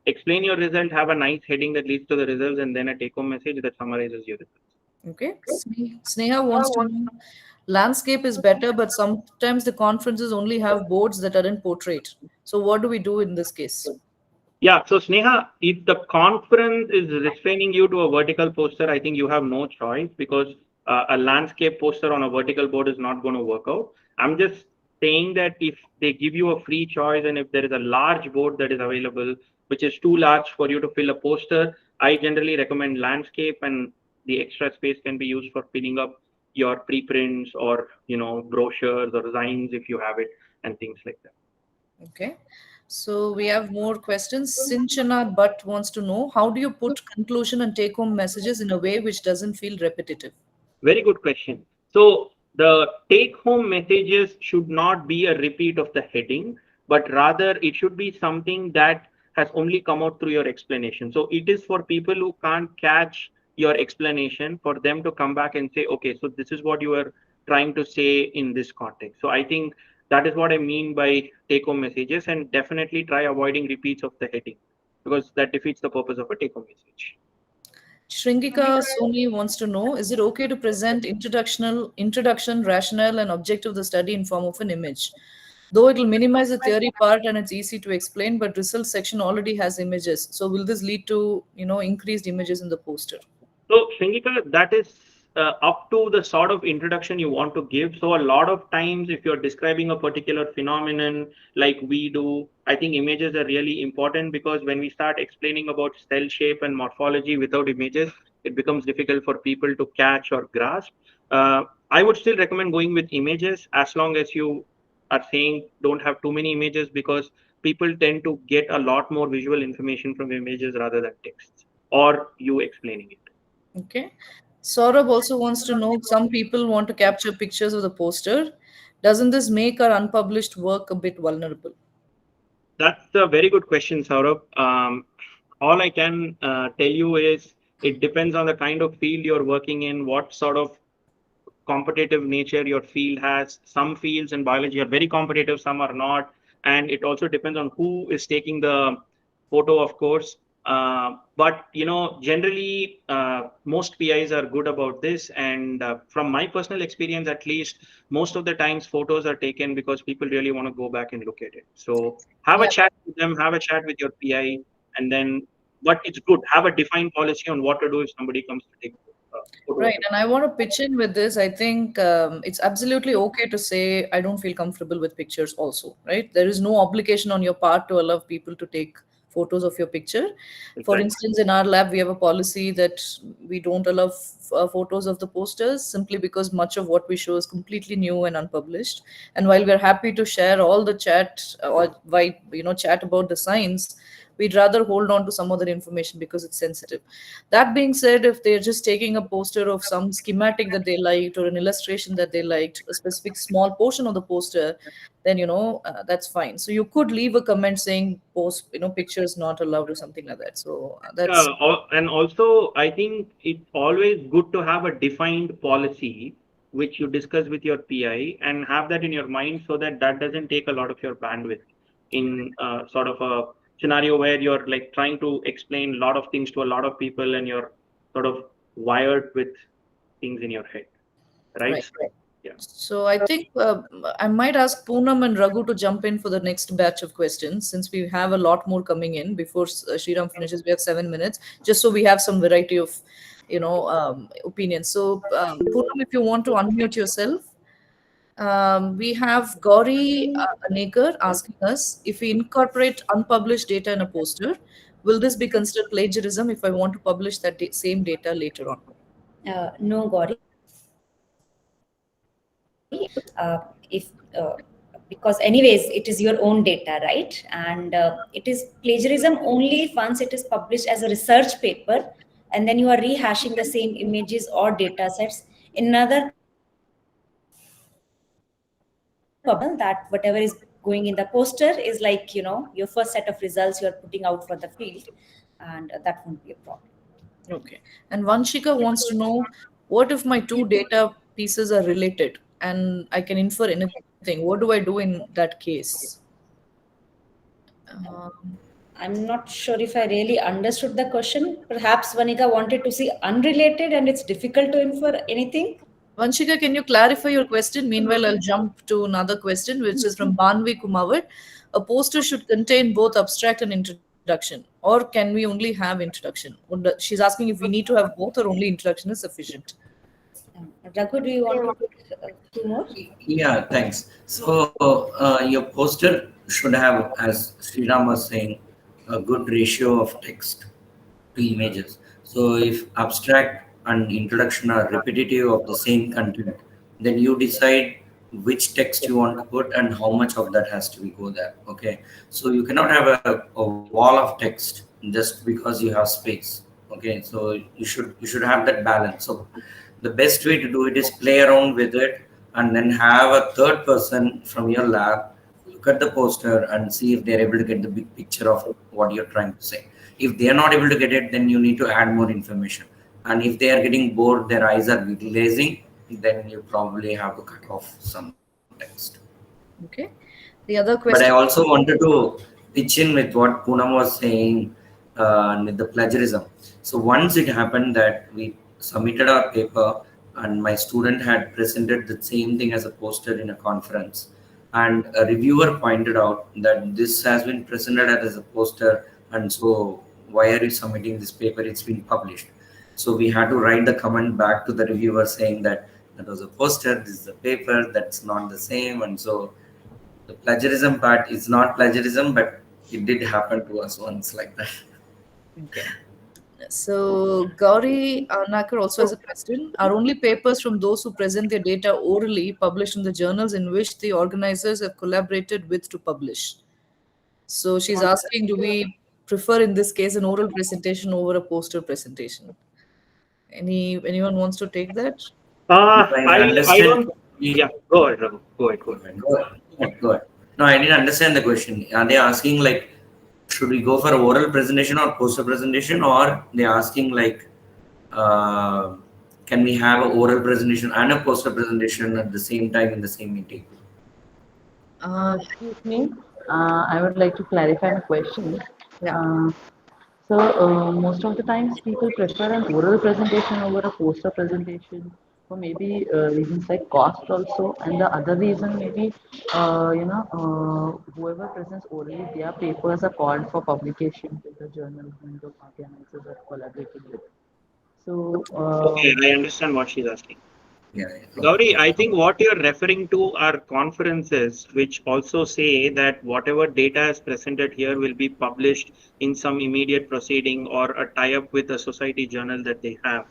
Speaker 1: Explain your result, have a nice heading that leads to the results, and then a take-home message that summarizes your results.
Speaker 2: Okay. Sneha wants to know, landscape is better, but sometimes the conferences only have boards that are in portrait. So what do we do in this case?
Speaker 1: Yeah, so Sneha, if the conference is restraining you to a vertical poster, I think you have no choice, because a landscape poster on a vertical board is not going to work out. I'm just saying that if they give you a free choice and if there is a large board that is available, which is too large for you to fill a poster, I generally recommend landscape, and the extra space can be used for filling up your preprints or brochures or designs if you have it, and things like that.
Speaker 2: Okay. So we have more questions. Sinchana Butt wants to know, how do you put conclusion and take home messages in a way which doesn't feel repetitive?
Speaker 1: Very good question. So the take home messages should not be a repeat of the heading, but rather it should be something that has only come out through your explanation. So it is for people who can't catch your explanation, for them to come back and say, okay, so this is what you are trying to say in this context. So I think that is what I mean by take home messages, and definitely try avoiding repeats of the heading, because that defeats the purpose of a take home message.
Speaker 2: Shringika Soni wants to know, is it okay to present introduction, rationale, and objective of the study in form of an image? Though it will minimize the theory part and it's easy to explain, but results section already has images. So will this lead to increased images in the poster?
Speaker 1: So, Shringika, that is up to the sort of introduction you want to give. So, a lot of times, if you're describing a particular phenomenon like we do, I think images are really important, because when we start explaining about cell shape and morphology without images, it becomes difficult for people to catch or grasp. I would still recommend going with images, as long as you are saying don't have too many images, because people tend to get a lot more visual information from images rather than text or you explaining it.
Speaker 2: Okay. Saurabh also wants to know, some people want to capture pictures of the poster. Doesn't this make our unpublished work a bit vulnerable?
Speaker 1: That's a very good question, Saurabh. All I can tell you is it depends on the kind of field you're working in, what sort of competitive nature your field has. Some fields in biology are very competitive, some are not. And it also depends on who is taking the photo, of course. But generally, most PIs are good about this. And from my personal experience, at least, most of the times photos are taken because people really want to go back and look at it. So have a chat with them, have a chat with your PI, and then. But it's good. Have a defined policy on what to do if somebody comes to take photo.
Speaker 2: Right, and I want to pitch in with this. I think it's absolutely okay to say, I don't feel comfortable with pictures also, right? There is no obligation on your part to allow people to take photos of your picture. For
Speaker 1: Right.
Speaker 2: instance, in our lab, we have a policy that we don't allow photos of the posters, simply because much of what we show is completely new and unpublished. And while we're happy to share all the chat, or chat about the science, we'd rather hold on to some other information because it's sensitive. That being said, if they're just taking a poster of some schematic that they liked or an illustration that they liked, a specific small portion of the poster, then that's fine. So you could leave a comment saying post pictures not allowed or something like that. So that's
Speaker 1: And also, I think it's always good to have a defined policy which you discuss with your PI and have that in your mind so that that doesn't take a lot of your bandwidth in sort of a scenario where you're like trying to explain a lot of things to a lot of people and you're sort of wired with things in your head, right?
Speaker 2: right.
Speaker 1: Yeah.
Speaker 2: So I think I might ask Poonam and Raghu to jump in for the next batch of questions, since we have a lot more coming in before Sriram finishes. We have 7 minutes, just so we have some variety of, opinions. So Poonam, if you want to unmute yourself. We have Gauri Anekar asking us, if we incorporate unpublished data in a poster, will this be considered plagiarism if I want to publish that same data later on?
Speaker 4: No, Gauri. If because anyways it is your own data, right? And it is plagiarism only once it is published as a research paper, and then you are rehashing the same images or data sets in another that whatever is going in the poster is like your first set of results you are putting out for the field, and that won't be a problem.
Speaker 2: Okay. And Vanshika wants to know, what if my two data pieces are related and I can infer anything? What do I do in that case?
Speaker 4: I'm not sure if I really understood the question. Perhaps Vanika wanted to see unrelated and it's difficult to infer anything.
Speaker 2: Vanshika, can you clarify your question? Meanwhile, I'll jump to another question, which is from Banvi Kumawat. A poster should contain both abstract and introduction, or can we only have introduction? She's asking if we need to have both or only introduction is sufficient.
Speaker 4: Raghu, do you want to put two more?
Speaker 5: Yeah, thanks. So your poster should have, as Sriram was saying, a good ratio of text to images. So if abstract and introduction are repetitive of the same content, then you decide which text you want to put and how much of that has to be go there. Okay, so you cannot have a wall of text just because you have space. Okay, so you should have that balance. So the best way to do it is play around with it and then have a third person from your lab look at the poster and see if they're able to get the big picture of what you're trying to say. If they are not able to get it, then you need to add more information. And if they are getting bored, their eyes are glazing, then you probably have to cut off some text.
Speaker 2: Okay. The other
Speaker 5: But
Speaker 2: question.
Speaker 5: I also wanted to pitch in with what Poonam was saying with the plagiarism. So once it happened that we submitted our paper and my student had presented the same thing as a poster in a conference, and a reviewer pointed out that this has been presented as a poster, and so why are you submitting this paper? It's been published. So we had to write the comment back to the reviewer saying that was a poster, this is a paper, that's not the same. And so the plagiarism part is not plagiarism, but it did happen to us once like that.
Speaker 2: Okay. So Gauri Nakar also has a question. Are only papers from those who present their data orally published in the journals in which the organizers have collaborated with to publish? So she's asking, do we prefer in this case an oral presentation over a poster presentation? Anyone wants to take that?
Speaker 1: I don't. Yeah, go ahead, Raghu. Go ahead.
Speaker 5: No, I didn't understand the question. Are they asking like, should we go for oral presentation or poster presentation, or they asking like, can we have an oral presentation and a poster presentation at the same time in the same meeting?
Speaker 7: Excuse me. I would like to clarify my question.
Speaker 2: Yeah.
Speaker 7: So most of the times people prefer an oral presentation over a poster presentation for maybe reasons like cost also, and the other reason maybe whoever presents orally, their papers are called for publication with the journals and the organizers are collaborating with. So
Speaker 1: Okay, I understand what she's asking.
Speaker 5: Yeah.
Speaker 1: Gauri, I think what you're referring to are conferences which also say that whatever data is presented here will be published in some immediate proceeding or a tie-up with a society journal that they have.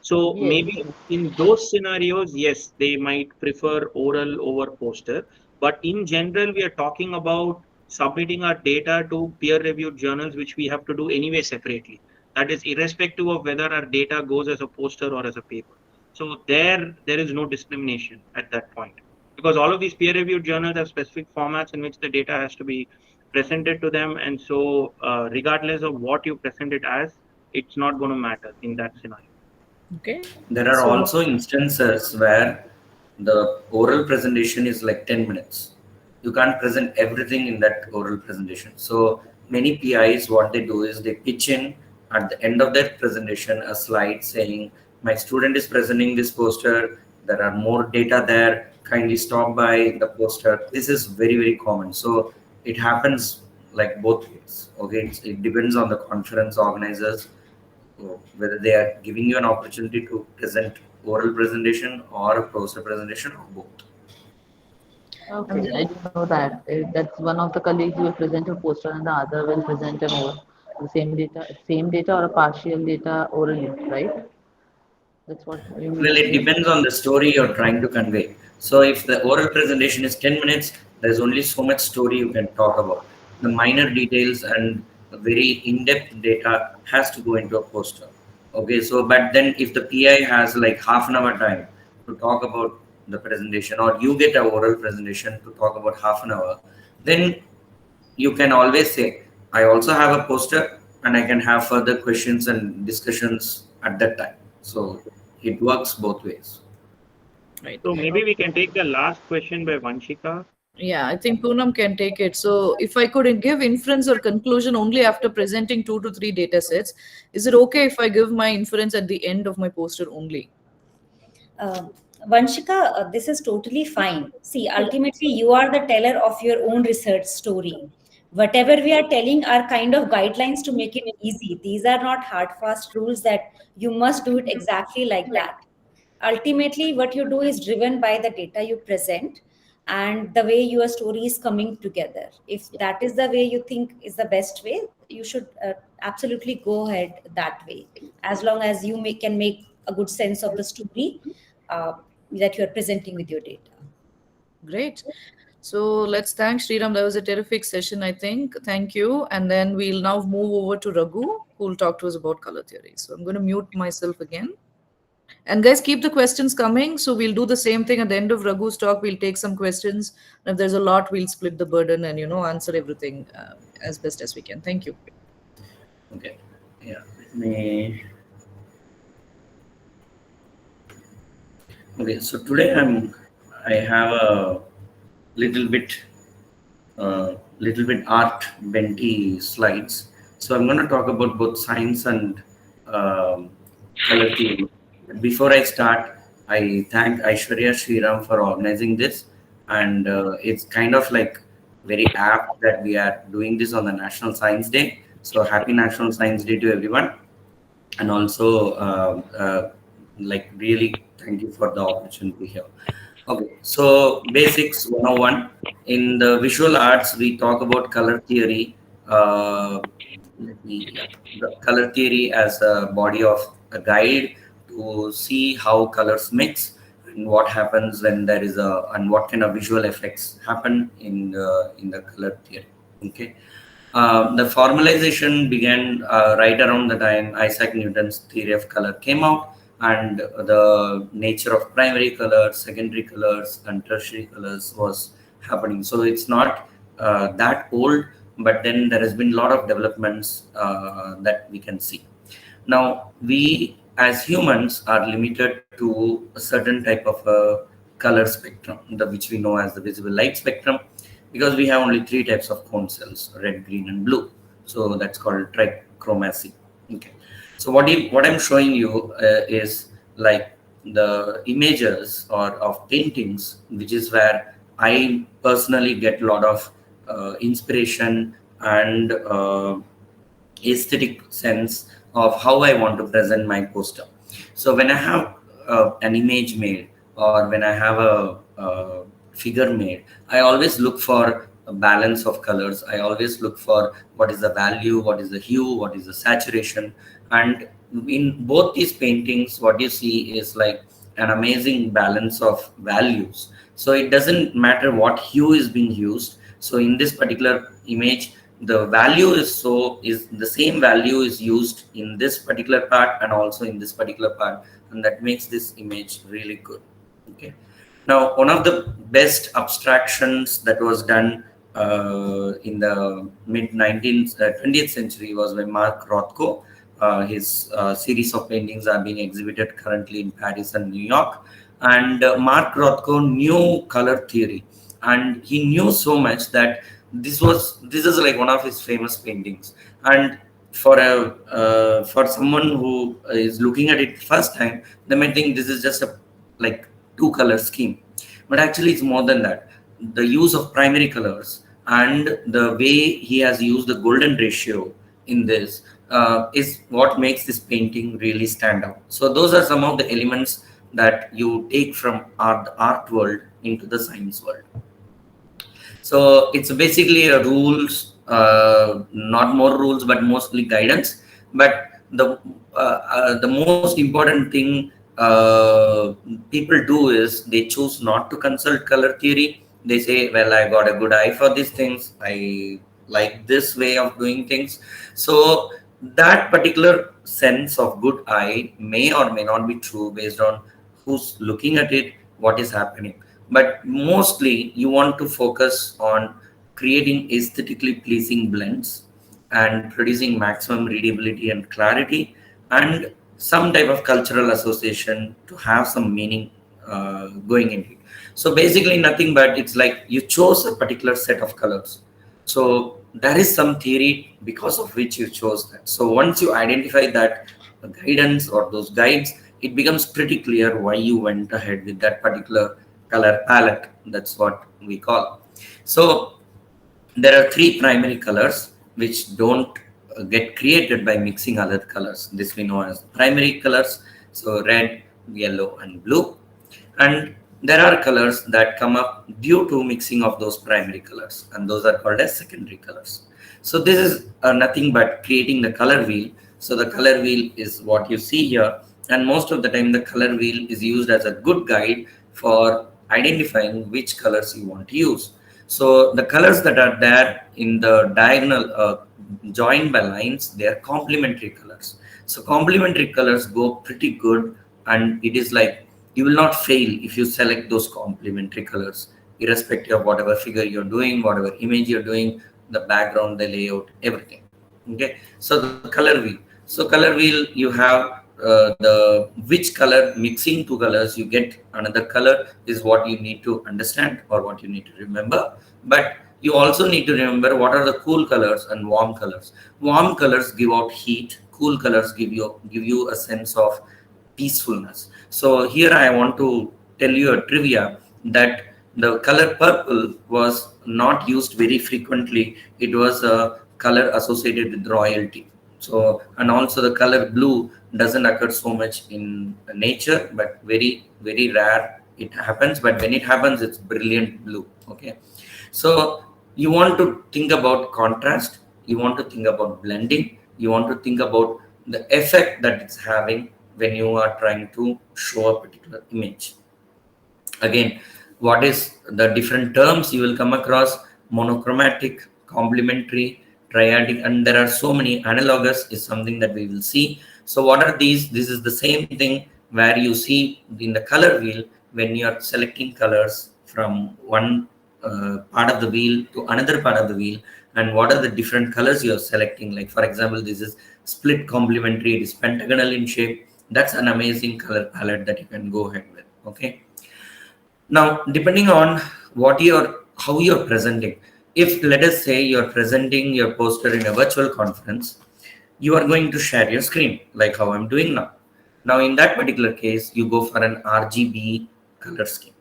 Speaker 1: So
Speaker 7: Yes.
Speaker 1: maybe in those scenarios, yes, they might prefer oral over poster. But in general, we are talking about submitting our data to peer-reviewed journals, which we have to do anyway separately. That is irrespective of whether our data goes as a poster or as a paper. So there is no discrimination at that point, because all of these peer-reviewed journals have specific formats in which the data has to be presented to them, and so regardless of what you present it as, it's not going to matter in that scenario.
Speaker 2: Okay.
Speaker 5: There are
Speaker 2: So-
Speaker 5: also instances where the oral presentation is like 10 minutes. You can't present everything in that oral presentation. So many PIs, what they do is they pitch in at the end of their presentation a slide saying, my student is presenting this poster, there are more data there, kindly stop by the poster. This is very, very common. So it happens like both ways. Okay, it depends on the conference organizers, whether they are giving you an opportunity to present oral presentation or a poster presentation or both.
Speaker 7: Okay, I didn't know that. That's one of the colleagues will present a poster and the other will present an oral, the same data or a partial data orally, right? That's what you mean
Speaker 5: Well,
Speaker 7: to
Speaker 5: it
Speaker 7: say.
Speaker 5: depends on the story you're trying to convey. So if the oral presentation is 10 minutes, there's only so much story you can talk about. The minor details and very in-depth data has to go into a poster. Okay, so but then if the PI has like half an hour time to talk about the presentation, or you get an oral presentation to talk about half an hour, then you can always say, I also have a poster and I can have further questions and discussions at that time. So it works both ways.
Speaker 2: Right.
Speaker 1: So maybe we can take the last question by Vanshika.
Speaker 2: Yeah, I think Poonam can take it. So if I could give inference or conclusion only after presenting 2 to 3 data sets, is it okay if I give my inference at the end of my poster only?
Speaker 4: Vanshika, this is totally fine. See, ultimately, you are the teller of your own research story. Whatever we are telling are kind of guidelines to make it easy. These are not hard, fast rules that you must do it exactly like that. Ultimately, what you do is driven by the data you present and the way your story is coming together. If that is the way you think is the best way, you should absolutely go ahead that way, as long as you can make a good sense of the story uh, that you are presenting with your data.
Speaker 2: Great. So let's thank Sriram. That was a terrific session, I think. Thank you. And then we'll now move over to Raghu, who will talk to us about color theory. So I'm going to mute myself again. And guys, keep the questions coming. So we'll do the same thing at the end of Raghu's talk. We'll take some questions. And if there's a lot, we'll split the burden and, answer everything as best as we can. Thank you.
Speaker 5: Okay. Yeah. Let me. Okay. So today I have a little bit art benty slides. So I'm going to talk about both science and color theory. Before I start, I thank Aishwarya Sriram for organizing this, and it's kind of like very apt that we are doing this on the National Science Day. So happy National Science Day to everyone, and also like really thank you for the opportunity here. Okay, so basics 101. In the visual arts, we talk about color theory. The color theory as a body of a guide to see how colors mix and what happens when there is and what kind of visual effects happen in the color theory. Okay. The formalization began right around the time Isaac Newton's theory of color came out, and the nature of primary colors, secondary colors, and tertiary colors was happening. So it's not that old, but then there has been a lot of developments that we can see. Now, we as humans are limited to a certain type of color spectrum, which we know as the visible light spectrum, because we have only 3 types of cone cells: red, green, and blue. So that's called trichromacy. Okay. So what I'm showing you is like the images or of paintings, which is where I personally get a lot of inspiration and aesthetic sense of how I want to present my poster. So when I have an image made, or when I have a figure made, I always look for a balance of colors. I always look for what is the value, what is the hue, what is the saturation. And in both these paintings, what you see is like an amazing balance of values. So it doesn't matter what hue is being used. So in this particular image, the value is the same value is used in this particular part and also in this particular part, and that makes this image really good. Okay. Now, one of the best abstractions that was done in the mid 20th century was by Mark Rothko. His series of paintings are being exhibited currently in Paris and New York. And Mark Rothko knew color theory, and he knew so much that this is like one of his famous paintings. And for someone who is looking at it first time, they might think this is just a like two color scheme, but actually it's more than that. The use of primary colors and the way he has used the golden ratio in this is what makes this painting really stand out. So those are some of the elements that you take from the art world into the science world. So it's basically a rules, not more rules, but mostly guidance. But the most important thing people do is they choose not to consult color theory. They say, well, I got a good eye for these things. I like this way of doing things. So that particular sense of good eye may or may not be true based on who's looking at it, what is happening. But mostly you want to focus on creating aesthetically pleasing blends and producing maximum readability and clarity and some type of cultural association to have some meaning going into it. So basically nothing but it's like you chose a particular set of colors. So there is some theory because of which you chose that. So once you identify that guidance or those guides, it becomes pretty clear why you went ahead with that particular color palette. That's what we call. So there are three primary colors which don't get created by mixing other colors. This we know as primary colors. So red, yellow, and blue. And there are colors that come up due to mixing of those primary colors, and those are called as secondary colors. So this is nothing but creating the color wheel. So the color wheel is what you see here, and most of the time the color wheel is used as a good guide for identifying which colors you want to use. So the colors that are there in the diagonal joined by lines, they are complementary colors. So complementary colors go pretty good, and it is like you will not fail if you select those complementary colors, irrespective of whatever figure you're doing, whatever image you're doing, the background, the layout, everything. Okay, so the color wheel. So color wheel, you have the which color mixing two colors you get another color is what you need to understand or what you need to remember. But you also need to remember what are the cool colors and warm colors. Warm colors give out heat, cool colors give you a sense of peacefulness. So here I want to tell you a trivia that the color purple was not used very frequently. It was a color associated with royalty. So, and also the color blue doesn't occur so much in nature, but very, very rare it happens. But when it happens, it's brilliant blue. Okay. So you want to think about contrast. You want to think about blending. You want to think about the effect that it's having when you are trying to show a particular image. Again, what is the different terms you will come across? Monochromatic, complementary, triadic, and there are so many. Analogous is something that we will see. So what are these? This is the same thing where you see in the color wheel when you are selecting colors from one part of the wheel to another part of the wheel, and what are the different colors you are selecting. Like for example, this is split complementary, it is pentagonal in shape. That's an amazing color palette that you can go ahead with. Okay. Now, depending on how you're presenting, if let us say you're presenting your poster in a virtual conference, you are going to share your screen like how I'm doing now. Now, in that particular case, you go for an RGB color scheme.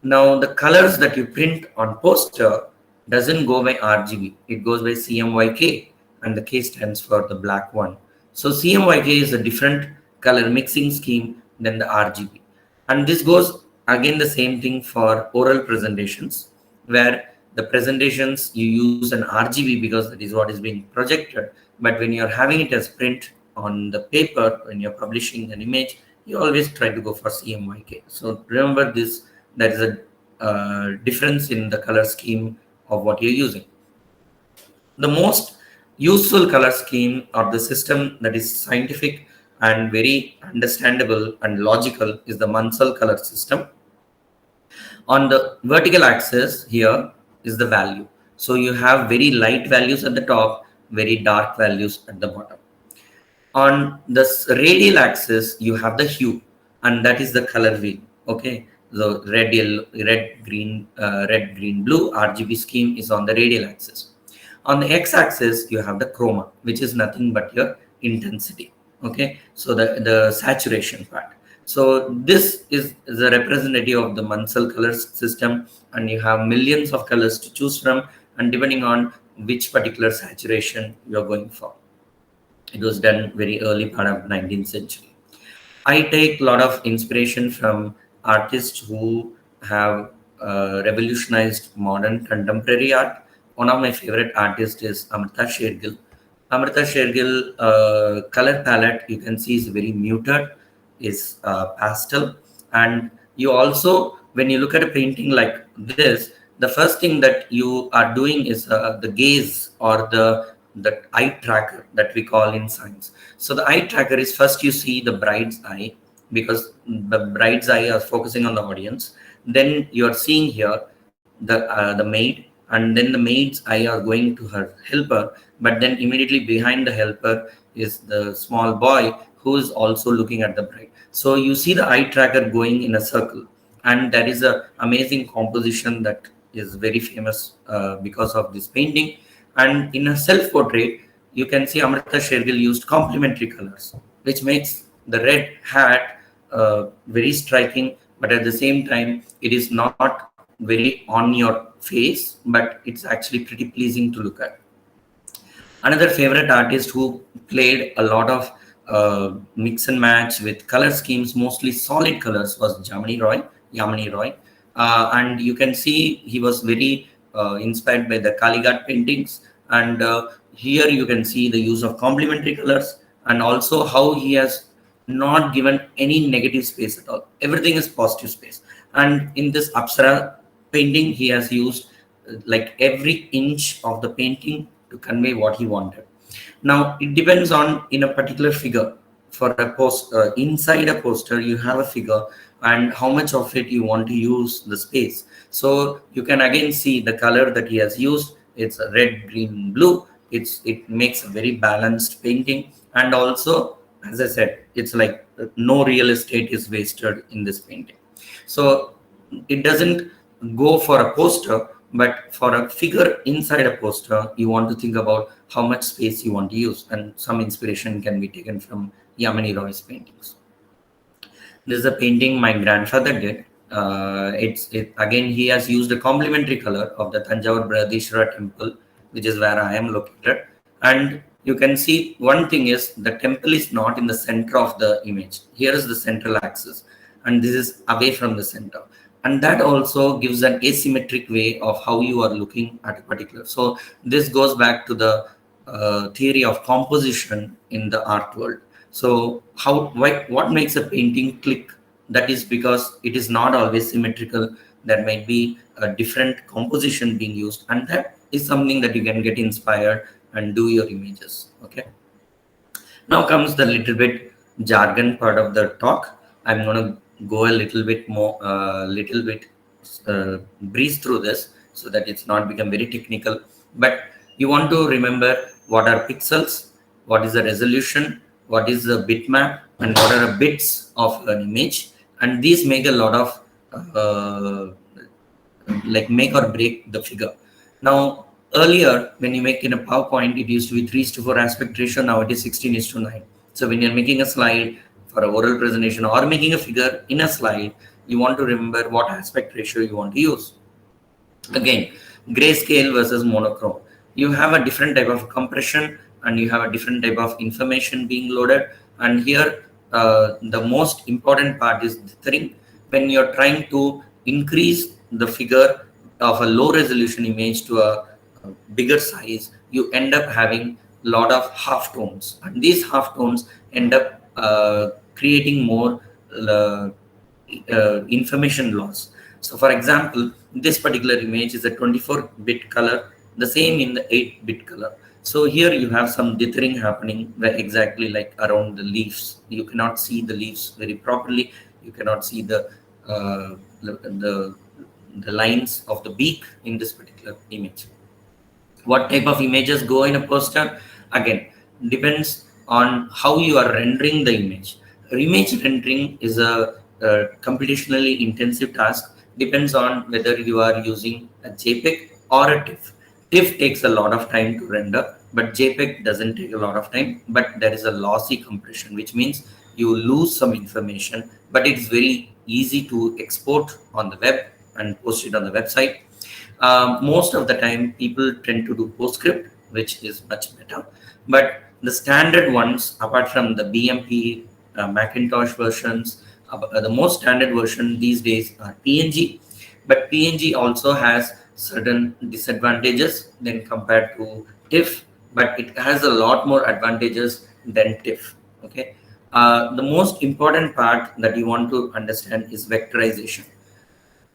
Speaker 5: Now, the colors that you print on poster doesn't go by RGB. It goes by CMYK, and the K stands for the black one. So CMYK is a different color mixing scheme than the RGB. And this goes again the same thing for oral presentations, where the presentations you use an RGB because that is what is being projected. But when you're having it as print on the paper, when you're publishing an image, you always try to go for CMYK. So remember this, there is a difference in the color scheme of what you're using. The most useful color scheme or the system that is scientific and very understandable and logical is the Munsell color system. On the vertical axis here is the value. So you have very light values at the top, very dark values at the bottom. On this radial axis, you have the hue, and that is the color wheel. Okay, the red, yellow, red, green, blue RGB scheme is on the radial axis. On the x-axis, you have the chroma, which is nothing but your intensity. Okay, so the saturation part. So this is the representative of the Munsell color system, and you have millions of colors to choose from, and depending on which particular saturation you are going for. It was done very early part of 19th century. I take a lot of inspiration from artists who have revolutionized modern contemporary art. One of my favorite artists is Amrita Shergill. Amrita Shergill color palette, you can see, is very muted, is pastel. And you also, when you look at a painting like this, the first thing that you are doing is the gaze or the eye tracker that we call in science. So the eye tracker is first you see the bride's eye, because the bride's eye are focusing on the audience. Then you are seeing here the maid, and then the maid's eye are going to her helper, but then immediately behind the helper is the small boy who is also looking at the bride. So you see the eye tracker going in a circle, and that is an amazing composition that is very famous because of this painting. And in a self-portrait, you can see Amrita Shergill used complementary colors, which makes the red hat very striking, but at the same time, it is not very on your face, but it's actually pretty pleasing to look at. Another favorite artist who played a lot of mix and match with color schemes, mostly solid colors, was Yamini Roy. And you can see he was very inspired by the Kalighat paintings. And here you can see the use of complementary colors, and also how he has not given any negative space at all. Everything is positive space. And in this Apsara painting, he has used like every inch of the painting to convey what he wanted. Now it depends on in a particular figure. For a post inside a poster, you have a figure, and how much of it you want to use the space. So you can again see the color that he has used. It's a red, green, blue. It makes a very balanced painting, and also, as I said, it's like no real estate is wasted in this painting. So it doesn't go for a poster, but for a figure inside a poster, you want to think about how much space you want to use, and some inspiration can be taken from Yamini Roy's paintings. This is a painting my grandfather did. Again, he has used a complementary color of the Tanjavur Brihadishwara temple, which is where I am located. And you can see one thing is the temple is not in the center of the image. Here is the central axis, and this is away from the center. And that also gives an asymmetric way of how you are looking at a particular. So this goes back to the theory of composition in the art world. So what makes a painting click? That is because it is not always symmetrical. There might be a different composition being used, and that is something that you can get inspired and do your images. Okay. Now comes the little bit jargon part of the talk. I'm going to go a little bit more, breeze through this so that it's not become very technical. But you want to remember what are pixels, what is the resolution, what is the bitmap, and what are the bits of an image. And these make a lot of like make or break the figure. Now, earlier, when you make in a PowerPoint, it used to be 3:4 aspect ratio. Now it is 16:9. So when you're making a slide for an oral presentation or making a figure in a slide, you want to remember what aspect ratio you want to use. Again, grayscale versus monochrome. You have a different type of compression, and you have a different type of information being loaded. And here, the most important part is dithering. When you're trying to increase the figure of a low resolution image to a bigger size, you end up having a lot of half tones, and these half tones end up creating more information loss. So for example, this particular image is a 24-bit color, the same in the 8-bit color. So here you have some dithering happening where exactly like around the leaves. You cannot see the leaves very properly. You cannot see uh, the, the lines of the beak in this particular image. What type of images go in a poster? Again, depends on how you are rendering the image. Image rendering is a computationally intensive task. Depends on whether you are using a JPEG or a TIFF. TIFF takes a lot of time to render, but JPEG doesn't take a lot of time. But there is a lossy compression, which means you lose some information, but it's very easy to export on the web and post it on the website. Most of the time, people tend to do PostScript, which is much better. But the standard ones, apart from the BMP, Macintosh versions, the most standard version these days are PNG. But PNG also has certain disadvantages than compared to TIFF, but it has a lot more advantages than TIFF. Okay. The most important part that you want to understand is vectorization.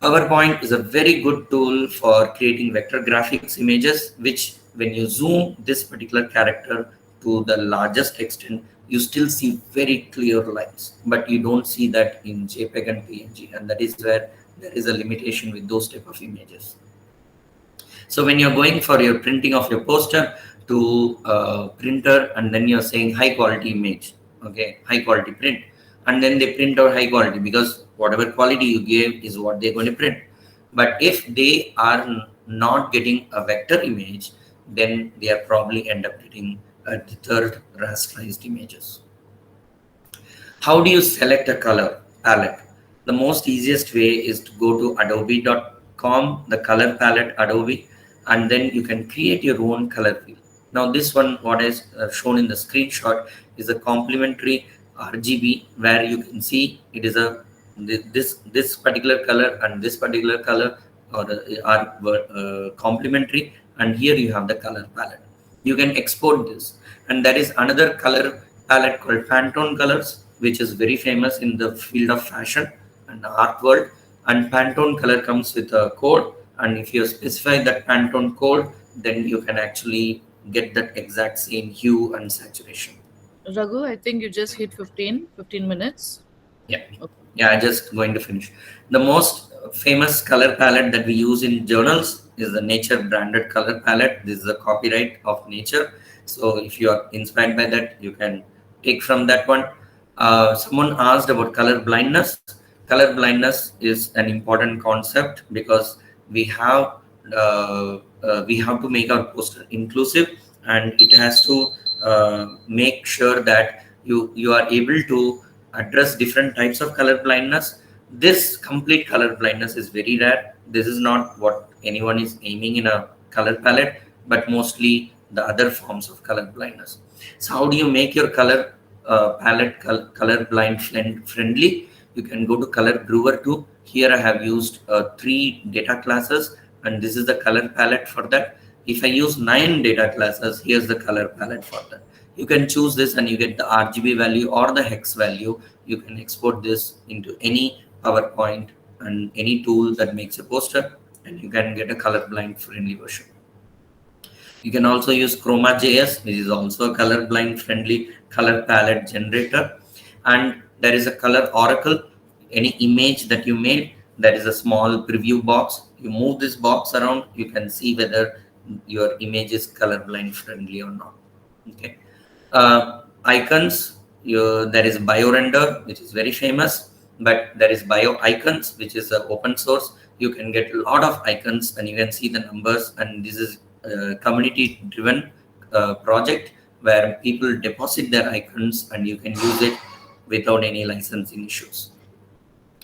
Speaker 5: PowerPoint is a very good tool for creating vector graphics images, which when you zoom this particular character to the largest extent, you still see very clear lines, but you don't see that in JPEG and PNG, and that is where there is a limitation with those type of images. So when you're going for your printing of your poster to printer, and then you're saying high quality image, okay, high quality print, and then they print out high quality because whatever quality you gave is what they're going to print. But if they are not getting a vector image, then they are probably end up getting a third rasterized images. How do you select a color palette? The most easiest way is to go to adobe.com, the color palette Adobe, and then you can create your own color wheel. Now this one, what is shown in the screenshot, is a complementary RGB, where you can see it is a this particular color and this particular color are complementary, and here you have the color palette. You can export this, and there is another color palette called Pantone colors, which is very famous in the field of fashion and art world. And Pantone color comes with a code, and if you specify that Pantone code, then you can actually get that exact same hue and saturation.
Speaker 2: Raghu, I think you just hit 15 minutes.
Speaker 5: Yeah.
Speaker 2: Okay.
Speaker 5: Yeah, I'm just going to finish. The most famous color palette that we use in journals is the Nature branded color palette. This is a copyright of Nature. So if you are inspired by that, you can take from that one. Someone asked about color blindness. Color blindness is an important concept because we have to make our poster inclusive, and it has to make sure that you are able to address different types of color blindness. This complete color blindness is very rare. This is not what anyone is aiming in a color palette, but mostly the other forms of color blindness. So how do you make your color palette color blind friendly? You can go to Color Brewer 2. Here I have used 3 data classes, and this is the color palette for that. If I use 9 data classes, here's the color palette for that. You can choose this and you get the RGB value or the hex value. You can export this into any PowerPoint and any tool that makes a poster, and you can get a colorblind friendly version. You can also use Chroma.js, which is also a colorblind friendly color palette generator. And there is a color oracle. Any image that you made, there is a small preview box. You move this box around, you can see whether your image is colorblind friendly or not. Okay. Icons, there is BioRender, which is very famous, but there is Bio Icons, which is open source. You can get a lot of icons and you can see the numbers, and this is a community driven project where people deposit their icons and you can use it without any licensing issues.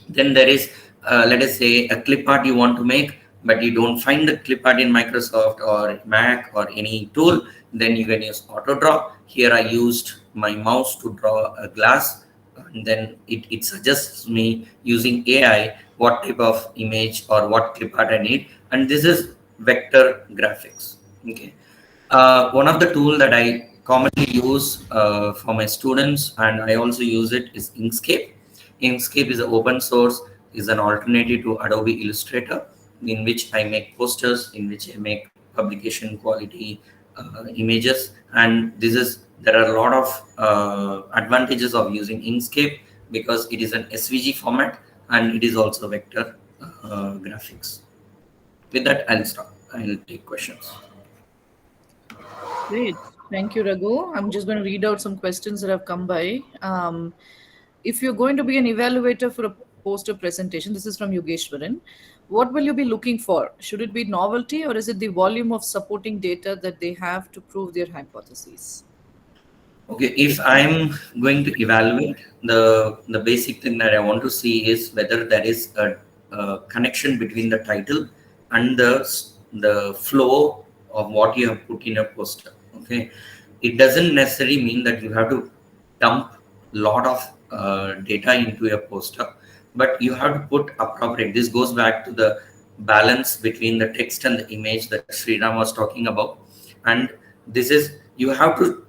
Speaker 5: Then there is, let us say, a clip art you want to make, but you don't find the clip art in Microsoft or Mac or any tool, then you can use AutoDraw. Here I used my mouse to draw a glass, and then it suggests me using AI what type of image or what clip art I need. And this is vector graphics. Okay. One of the tools that I commonly use for my students, and I also use it, is Inkscape. Inkscape is an open source is an alternative to Adobe Illustrator, in which I make posters, in which I make publication quality images. And there are a lot of advantages of using Inkscape because it is an SVG format and it is also vector graphics. With that, I'll stop. I'll take questions.
Speaker 2: Great. Thank you, Raghu. I'm just going to read out some questions that have come by. If you're going to be an evaluator for a poster presentation, this is from Yogeshwaran, what will you be looking for? Should it be novelty or is it the volume of supporting data that they have to prove their hypotheses?
Speaker 5: Okay, if I'm going to evaluate, the basic thing that I want to see is whether there is a connection between the title and the flow of what you have put in a poster. Okay, it doesn't necessarily mean that you have to dump a lot of data into a poster, but you have to put appropriate. This goes back to the balance between the text and the image that Sriram was talking about. And this is, you have to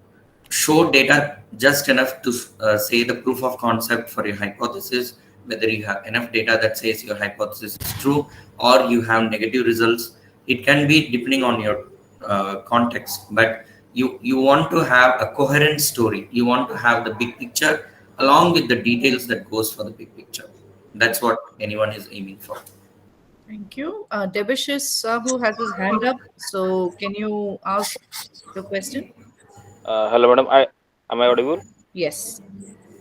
Speaker 5: show data just enough to say the proof of concept for your hypothesis, whether you have enough data that says your hypothesis is true or you have negative results. It can be depending on your context, but you want to have a coherent story. You want to have the big picture along with the details that goes for the big picture. That's what anyone is aiming for.
Speaker 2: Thank you. Debashish Sahu has his hand up. So can you ask your question?
Speaker 8: Hello, madam. Am I audible?
Speaker 2: Yes.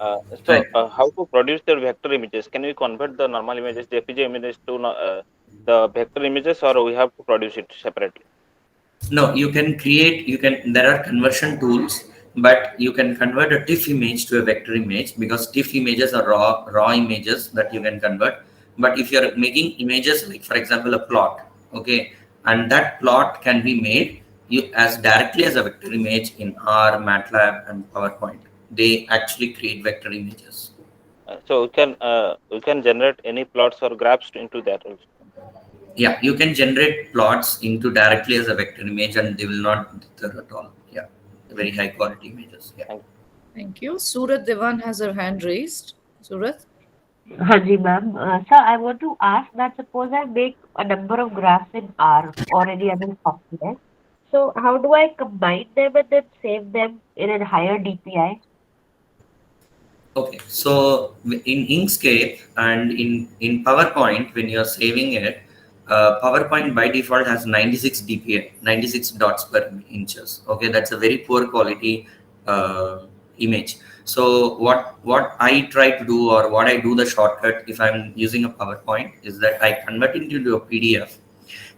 Speaker 8: How to produce the vector images? Can we convert the normal images, the FPG images, to the vector images, or we have to produce it separately?
Speaker 5: No, you can create. There are conversion tools, but you can convert a TIFF image to a vector image because TIFF images are raw images that you can convert. But if you're making images, like for example, a plot, okay, and that plot can be made as directly as a vector image in R, MATLAB, and PowerPoint. They actually create vector images.
Speaker 8: So we can generate any plots or graphs into that also.
Speaker 5: Yeah, you can generate plots into directly as a vector image, and they will not deter at all. Yeah, very high quality images. Yeah.
Speaker 2: Thank you. Surat Devan has her hand raised. Surat?
Speaker 9: Hanji ma'am. Sir, I want to ask that suppose I make a number of graphs in R or any other software. So how do I combine them and then save them in a higher DPI?
Speaker 5: Okay, so in Inkscape and in PowerPoint, when you're saving it, PowerPoint by default has 96 DPI, 96 dots per inches. Okay, that's a very poor quality image. So what I try to do, or what I do the shortcut if I'm using a PowerPoint, is that I convert it into a PDF.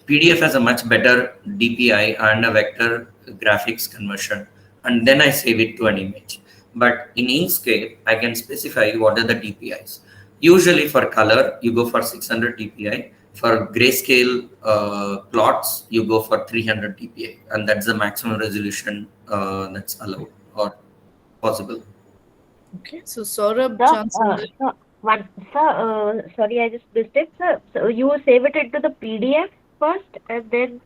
Speaker 5: PDF has a much better DPI and a vector graphics conversion, and then I save it to an image. But in Inkscape, I can specify what are the DPIs. Usually for color, you go for 600 DPI. For grayscale plots, you go for 300 DPI, and that's the maximum resolution that's allowed or possible.
Speaker 2: Okay, so Saurabh
Speaker 9: sorry, I just missed it, sir. So you save it into the PDF first, and then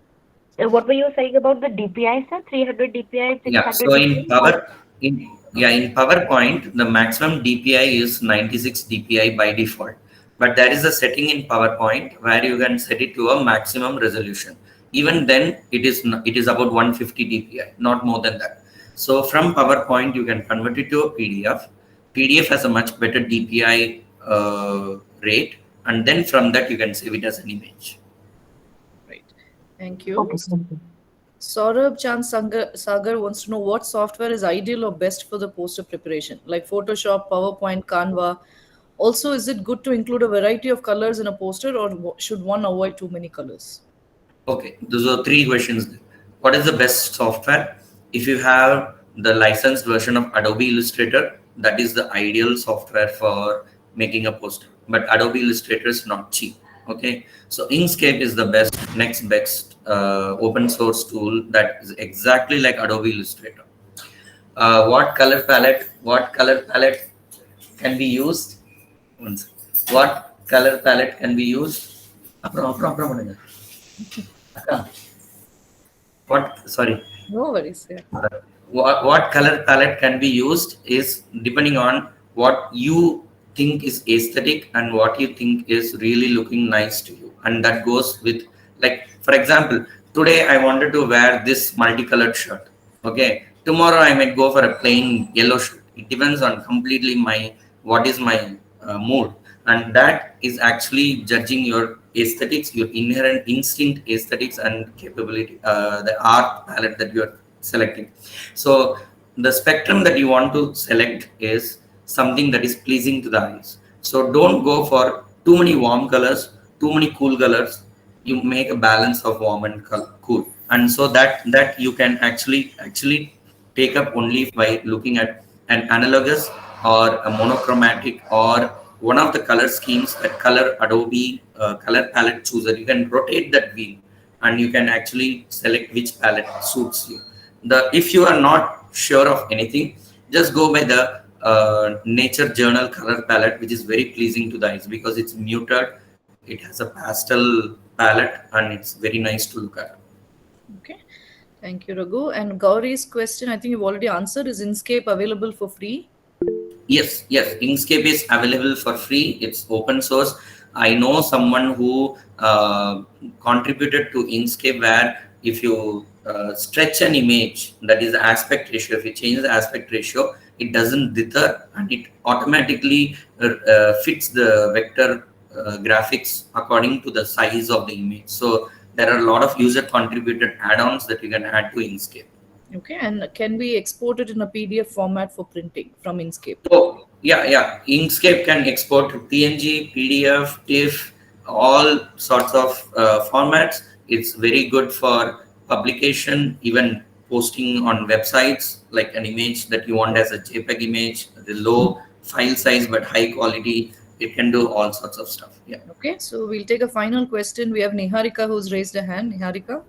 Speaker 9: what were you saying about the DPI, sir? 300 DPI, 600
Speaker 5: Yeah, so in PowerPoint, the maximum DPI is 96 DPI by default. But there is a setting in PowerPoint where you can set it to a maximum resolution. Even then, it is about 150 DPI, not more than that. So from PowerPoint, you can convert it to a PDF. PDF has a much better DPI rate, and then from that you can save it as an image.
Speaker 2: Right. Thank you.
Speaker 9: Okay, thank you.
Speaker 2: Saurabh Chand Sagar wants to know what software is ideal or best for the poster preparation, like Photoshop, PowerPoint, Canva. Also, is it good to include a variety of colors in a poster, or should one avoid too many colors?
Speaker 5: Okay, those are three questions. What is the best software? If you have the licensed version of Adobe Illustrator, that is the ideal software for making a poster. But Adobe Illustrator is not cheap. Okay, so Inkscape is the next best open source tool that is exactly like Adobe Illustrator. What color palette can be used? What color palette can be used? Sorry.
Speaker 2: No worries. Yeah.
Speaker 5: What color palette can be used is depending on what you think is aesthetic and what you think is really looking nice to you. And that goes with, like, for example, today I wanted to wear this multicolored shirt. Okay. Tomorrow I might go for a plain yellow shirt. It depends on completely what is my mood. And that is actually judging your aesthetics, your inherent instinct aesthetics and capability, the art palette that you're selecting. So the spectrum that you want to select is something that is pleasing to the eyes. So don't go for too many warm colors, too many cool colors. You make a balance of warm and cool, and so that you can actually take up only by looking at an analogous or a monochromatic or one of the color schemes that color Adobe color palette chooser. You can rotate that wheel and you can actually select which palette suits you. If you are not sure of anything, just go by the nature journal color palette, which is very pleasing to the eyes because it's muted, it has a pastel palette, and it's very nice to look at.
Speaker 2: Okay. Thank you, Raghu. And Gauri's question, I think you've already answered. Is Inkscape available for free?
Speaker 5: Yes. Inkscape is available for free. It's open source. I know someone who contributed to Inkscape where if you stretch an image, that is the aspect ratio, if you change the aspect ratio, it doesn't dither and it automatically fits the vector graphics according to the size of the image. So there are a lot of user contributed add-ons that you can add to Inkscape.
Speaker 2: Okay, and can we export it in a PDF format for printing from Inkscape?
Speaker 5: Oh, yeah. Inkscape can export to PNG, PDF, TIFF, all sorts of formats. It's very good for publication, even posting on websites, like an image that you want as a JPEG image, the low file size but high quality. It can do all sorts of stuff. Yeah.
Speaker 2: Okay, so we'll take a final question. We have Niharika who's raised a hand. Niharika?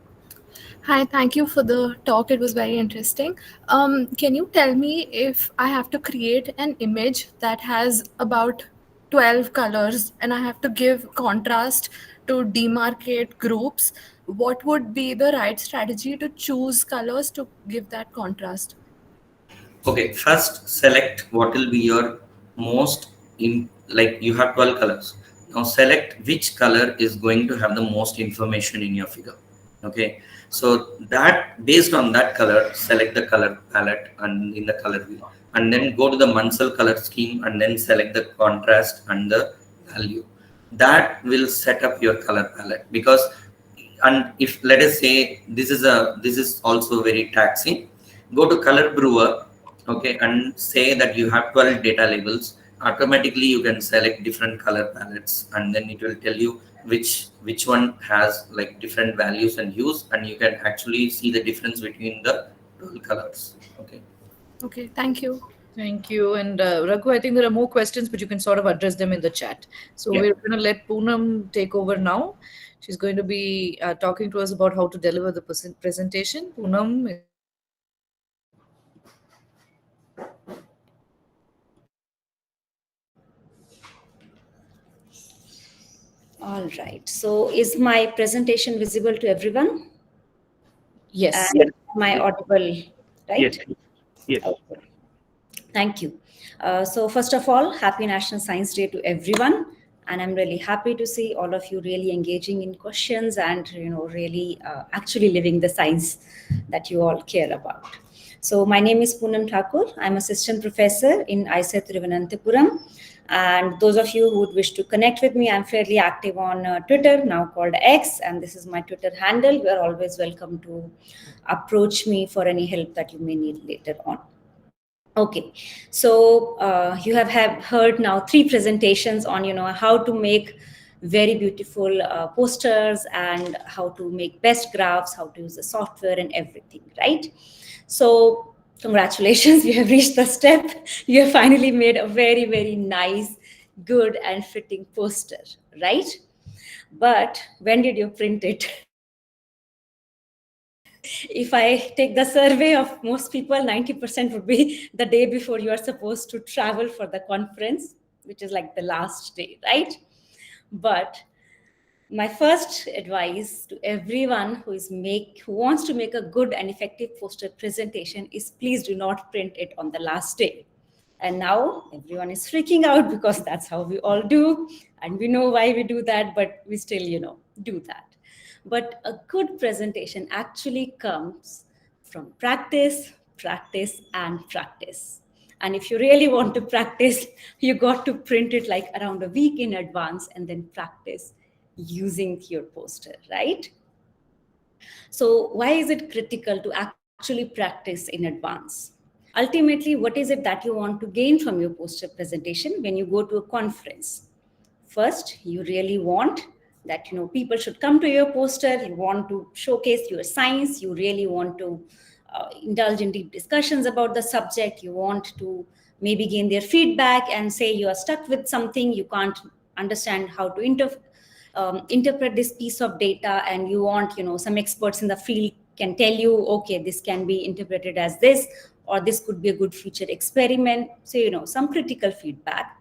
Speaker 10: Hi, thank you for the talk. It was very interesting. Can you tell me if I have to create an image that has about 12 colors and I have to give contrast to demarcate groups, what would be the right strategy to choose colors to give that contrast?
Speaker 5: Okay, first select what will be your most, like you have 12 colors. Now select which color is going to have the most information in your figure. Okay, so that based on that color, select the color palette and in the color wheel, and then go to the Munsell color scheme and then select the contrast and the value. That will set up your color palette because, and if let us say this is also very taxing, go to Color Brewer, okay, and say that you have 12 data labels. Automatically you can select different color palettes and then it will tell you which one has like different values and hues, and you can actually see the difference between the 12 colors.
Speaker 10: Okay, thank you.
Speaker 2: Thank you. And Raghu, I think there are more questions, but you can sort of address them in the chat. So we're going to let Poonam take over now. She's going to be talking to us about how to deliver the presentation. Poonam.
Speaker 4: All right. So is my presentation visible to everyone?
Speaker 2: Yes.
Speaker 4: Am I audible, right?
Speaker 1: Yes.
Speaker 4: Okay. Thank you. So first of all, happy National Science Day to everyone. And I'm really happy to see all of you really engaging in questions and, really actually living the science that you all care about. So my name is Poonam Thakur. I'm assistant professor in ISET Thiruvananthapuram. And those of you who would wish to connect with me, I'm fairly active on Twitter, now called X, and this is my Twitter handle. You are always welcome to approach me for any help that you may need later on. Okay, so you have heard now 3 presentations on, how to make very beautiful posters and how to make best graphs, how to use the software and everything, right? So congratulations, you have reached the step. You have finally made a very, very nice, good and fitting poster, right? But when did you print it? If I take the survey of most people, 90% would be the day before you are supposed to travel for the conference, which is like the last day, right? But my first advice to everyone who wants to make a good and effective poster presentation is please do not print it on the last day. And now everyone is freaking out because that's how we all do. And we know why we do that, but we still, do that. But a good presentation actually comes from practice, practice, and practice. And if you really want to practice, you got to print it like around a week in advance and then practice using your poster, right? So why is it critical to actually practice in advance? Ultimately, what is it that you want to gain from your poster presentation when you go to a conference? First, you really want that people should come to your poster. You want to showcase your science. You really want to indulge in deep discussions about the subject. You want to maybe gain their feedback and say you are stuck with something, you can't understand how to interpret this piece of data, and you want some experts in the field can tell you, okay, this can be interpreted as this, or this could be a good future experiment. So some critical feedback.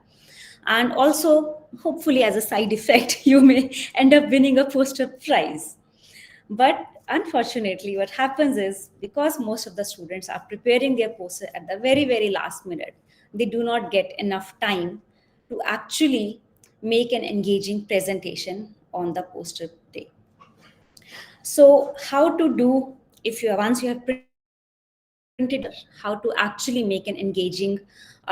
Speaker 4: And also, hopefully, as a side effect, you may end up winning a poster prize. But unfortunately, what happens is, because most of the students are preparing their poster at the very, very last minute, they do not get enough time to actually make an engaging presentation on the poster day. So how to do, once you have printed, how to actually make an engaging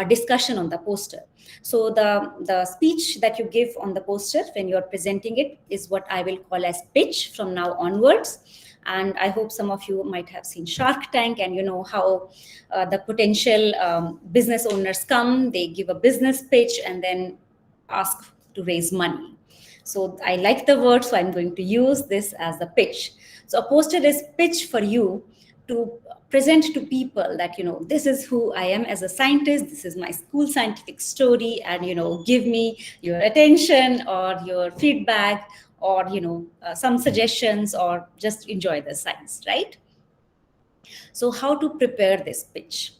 Speaker 4: discussion on the poster. So the speech that you give on the poster when you're presenting it is what I will call as pitch from now onwards. And I hope some of you might have seen Shark Tank, and you know how the potential business owners come, they give a business pitch and then ask to raise money. So I like the word, so I'm going to use this as the pitch. So a poster is pitch for you to present to people that, this is who I am as a scientist, this is my school scientific story, and, give me your attention or your feedback or, some suggestions, or just enjoy the science, right? So how to prepare this pitch?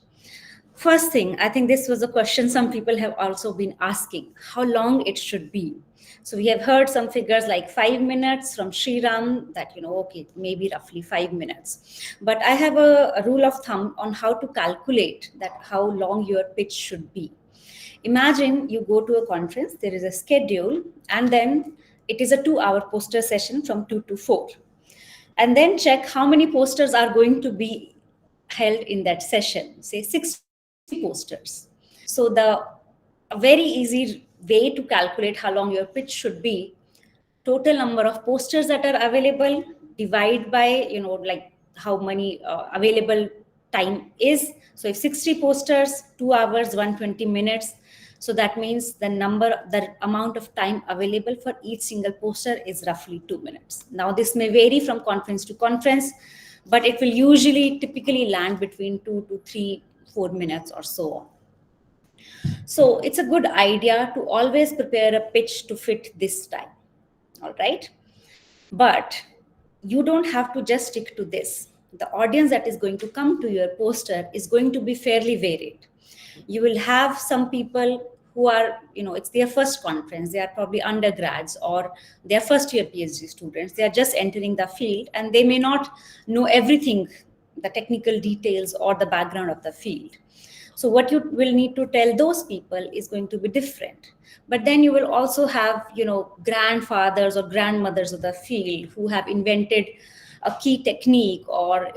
Speaker 4: First thing, I think this was a question some people have also been asking, how long it should be. So we have heard some figures like 5 minutes from Sriram, that, okay, maybe roughly 5 minutes. But I have a rule of thumb on how to calculate that how long your pitch should be. Imagine you go to a conference, there is a schedule, and then it is a 2-hour poster session from 2 to 4. And then check how many posters are going to be held in that session, say 60 posters. So a very easy way to calculate how long your pitch should be, total number of posters that are available, divide by, like how many available time is. So if 60 posters, 2 hours, 120 minutes. So that means the amount of time available for each single poster is roughly 2 minutes. Now this may vary from conference to conference, but it will typically land between 2 to 3, 4 minutes or so on. So it's a good idea to always prepare a pitch to fit this time. All right. But you don't have to just stick to this. The audience that is going to come to your poster is going to be fairly varied. You will have some people who are, it's their first conference. They are probably undergrads or their first year PhD students. They are just entering the field and they may not know everything, the technical details or the background of the field. So what you will need to tell those people is going to be different. But then you will also have, grandfathers or grandmothers of the field who have invented a key technique, or,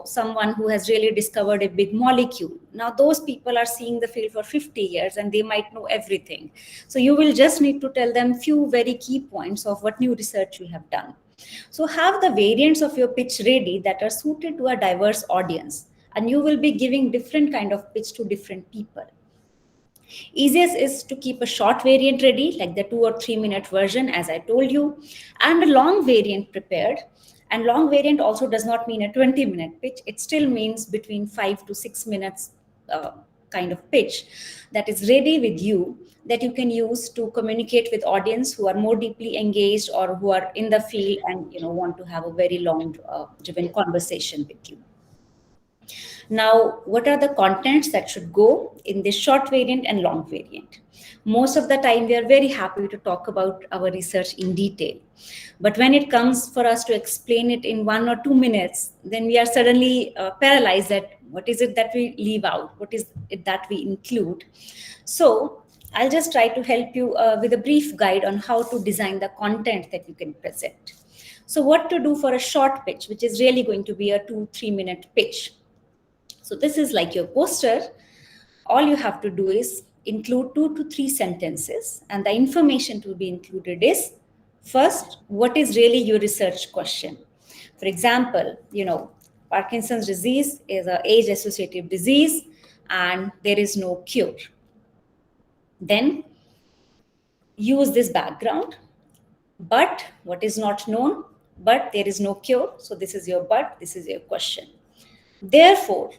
Speaker 4: someone who has really discovered a big molecule. Now, those people are seeing the field for 50 years and they might know everything. So you will just need to tell them few very key points of what new research you have done. So have the variants of your pitch ready that are suited to a diverse audience. And you will be giving different kind of pitch to different people. Easiest is to keep a short variant ready, like the 2 or 3 minute version, as I told you, and a long variant prepared. And long variant also does not mean a 20-minute pitch. It still means between 5 to 6 minutes kind of pitch that is ready with you, that you can use to communicate with audience who are more deeply engaged or who are in the field and want to have a very long driven conversation with you. Now, what are the contents that should go in this short variant and long variant? Most of the time, we are very happy to talk about our research in detail. But when it comes for us to explain it in 1 or 2 minutes, then we are suddenly paralyzed at what is it that we leave out? What is it that we include? So I'll just try to help you with a brief guide on how to design the content that you can present. So what to do for a short pitch, which is really going to be a 2-3 minute pitch. So this is like your poster. All you have to do is include 2 to 3 sentences, and the information to be included is, first, what is really your research question? For example, Parkinson's disease is an age-associated disease and there is no cure. Then use this background. But what is not known? But there is no cure. So this is your but, this is your question. Therefore,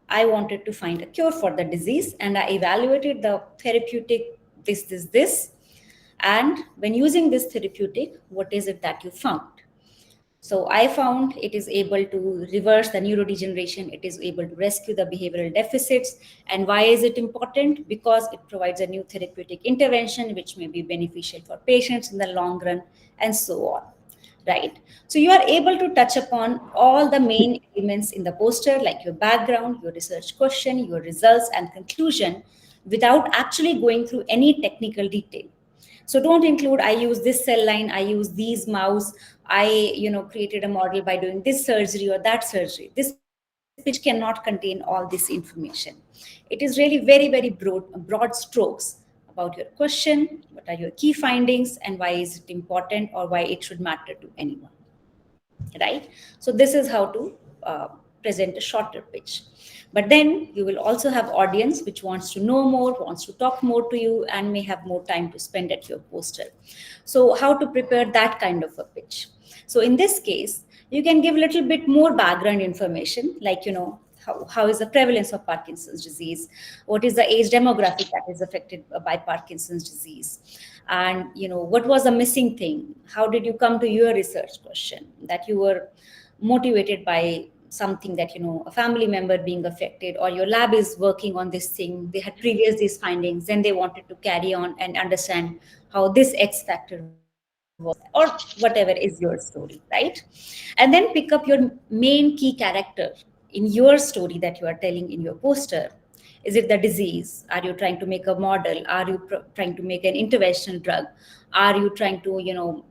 Speaker 4: I wanted to find a cure for the disease and I evaluated the therapeutic this. And when using this therapeutic, what is it that you found? So I found it is able to reverse the neurodegeneration. It is able to rescue the behavioral deficits. And why is it important? Because it provides a new therapeutic intervention, which may be beneficial for patients in the long run, and so on. Right? So you are able to touch upon all the main elements in the poster, like your background, your research question, your results, and conclusion, without actually going through any technical detail. So don't include, I use this cell line, I use these mouse, I created a model by doing this surgery or that surgery. This pitch cannot contain all this information. It is really very, very broad strokes about your question, what are your key findings, and why is it important or why it should matter to anyone, right? So this is how to present a shorter pitch. But then you will also have audience which wants to know more, wants to talk more to you, and may have more time to spend at your poster. So how to prepare that kind of a pitch? So in this case, you can give a little bit more background information, like, how is the prevalence of Parkinson's disease? What is the age demographic that is affected by Parkinson's disease? And, what was the missing thing? How did you come to your research question? That you were motivated by something that, a family member being affected, or your lab is working on this thing. They had these findings, then they wanted to carry on and understand how this X factor was, or whatever is your story, right? And then pick up your main key character in your story that you are telling in your poster. Is it the disease? Are you trying to make a model? Are you trying to make an interventional drug? Are you trying to,